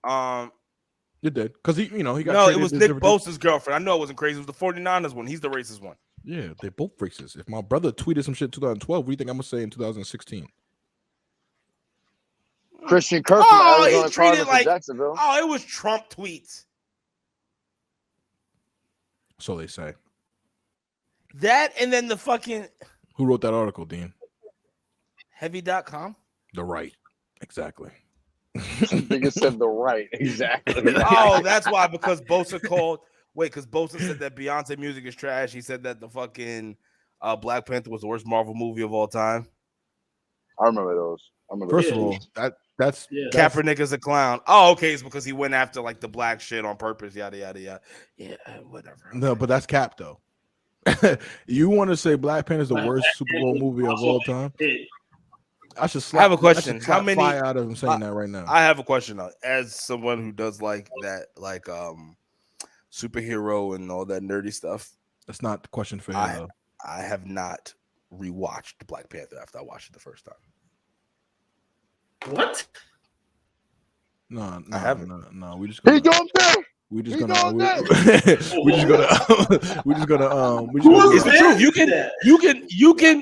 You did because he got. No, it traded was to Nick different- Bosa's girlfriend. I know it wasn't crazy. It was the 49ers one. He's the racist one. Yeah, they both racist. If my brother tweeted some shit in 2012, what do you think I'm gonna say in 2016? Christian Kirk from Oh, he Arizona treated Cardinals like- to Jacksonville. Oh, it was Trump tweets. So they say. That and then the fucking Who wrote that article, Dean? heavy.com. The right. Exactly. Nigga said the right. Exactly. Oh, that's why, because Bosa called. Wait, because Bosa said that Beyonce music is trash. He said that the fucking Black Panther was the worst Marvel movie of all time. I remember those. First of all, that's Yeah. Kaepernick is a clown. Oh, okay, it's because he went after like the black shit on purpose. Yada yada yada. Yeah, whatever. no, but that's Cap though. You want to say Black Panther is the worst Super Bowl movie of all time? I should slap. I have a question. I should slap How many- fire out of him saying that right now? I have a question though. As someone who does like that, like superhero and all that nerdy stuff, That's not the question for you I- though. I have not rewatched Black Panther after I watched it the first time. What? No, I haven't. No. We just He gonna. don't there. We just He gonna. don't We, there. we just gonna. We just gonna. We just Who gonna is It's the that? truth.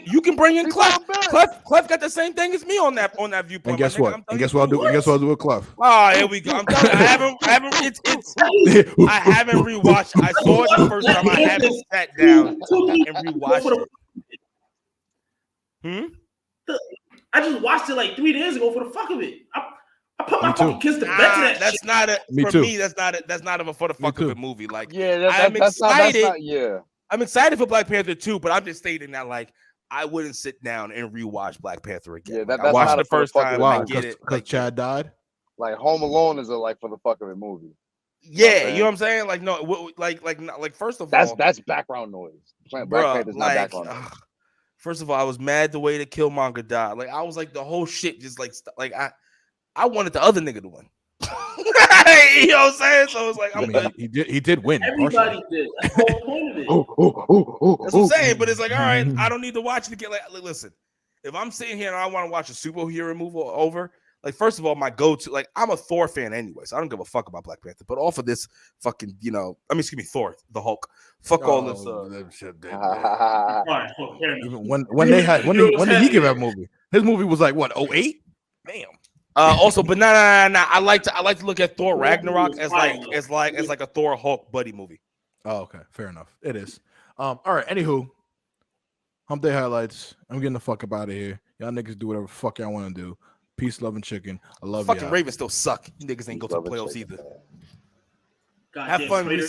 You can bring in He Clef. don't there. Clef got the same thing as me on that viewpoint. And guess my nigga. what? I'm And telling guess you what I'll do? the And guess what I'll truth. do with Clef? Oh, here we go. I'm telling you, I haven't I haven't rewatched. I saw it the first time. I haven't sat down and rewatched it. I just watched it like 3 days ago for the fuck of it. I put my Me too. fucking kids to bed to that That's shit. not a Me for too. me. That's not a for the fuck of too. it movie. Like Yeah, I'm that's excited. not, yeah. I'm excited for Black Panther 2, but I'm just stating that like I wouldn't sit down and rewatch Black Panther again. Yeah, Like, that- I that's watched not the a for the first fuck of time. it I Wow, get it. because Like, Chad died. Like Home Alone is a like for the fuck of it movie. yeah, you know what I'm saying? Like no, like first of all, That's background noise. Black bruh, Panther's not like, background noise. first of all, I was mad the way that Killmonger died. Like I was like the whole shit just like I wanted the other nigga to win. You know what I'm saying? So it's like I I'm mean, he did win. Everybody partially. did. That's the whole point of it. That's what I'm saying, but it's like, all right, I don't need to watch it again. Like, listen, if I'm sitting here and I want to watch a superhero movie over, like, first of all, my go-to, like, I'm a Thor fan anyway, so I don't give a fuck about Black Panther. But off of this fucking, Thor, the Hulk. Fuck all this. that shit, Oh, All right, well, fair enough. even when did he give that movie? His movie was like what 08? Damn. Also, but nah. I like to look at Thor Ragnarok as like a Thor Hulk buddy movie. Oh, okay, fair enough. It is. All right. Anywho, Humpday Highlights. I'm getting the fuck up out of here. Y'all niggas do whatever the fuck y'all want to do. Peace, love, and chicken. I love Fucking y'all. Ravens still suck. You niggas ain't go to the Love it, playoffs chicken. either. Goddamn Have fun Raiders.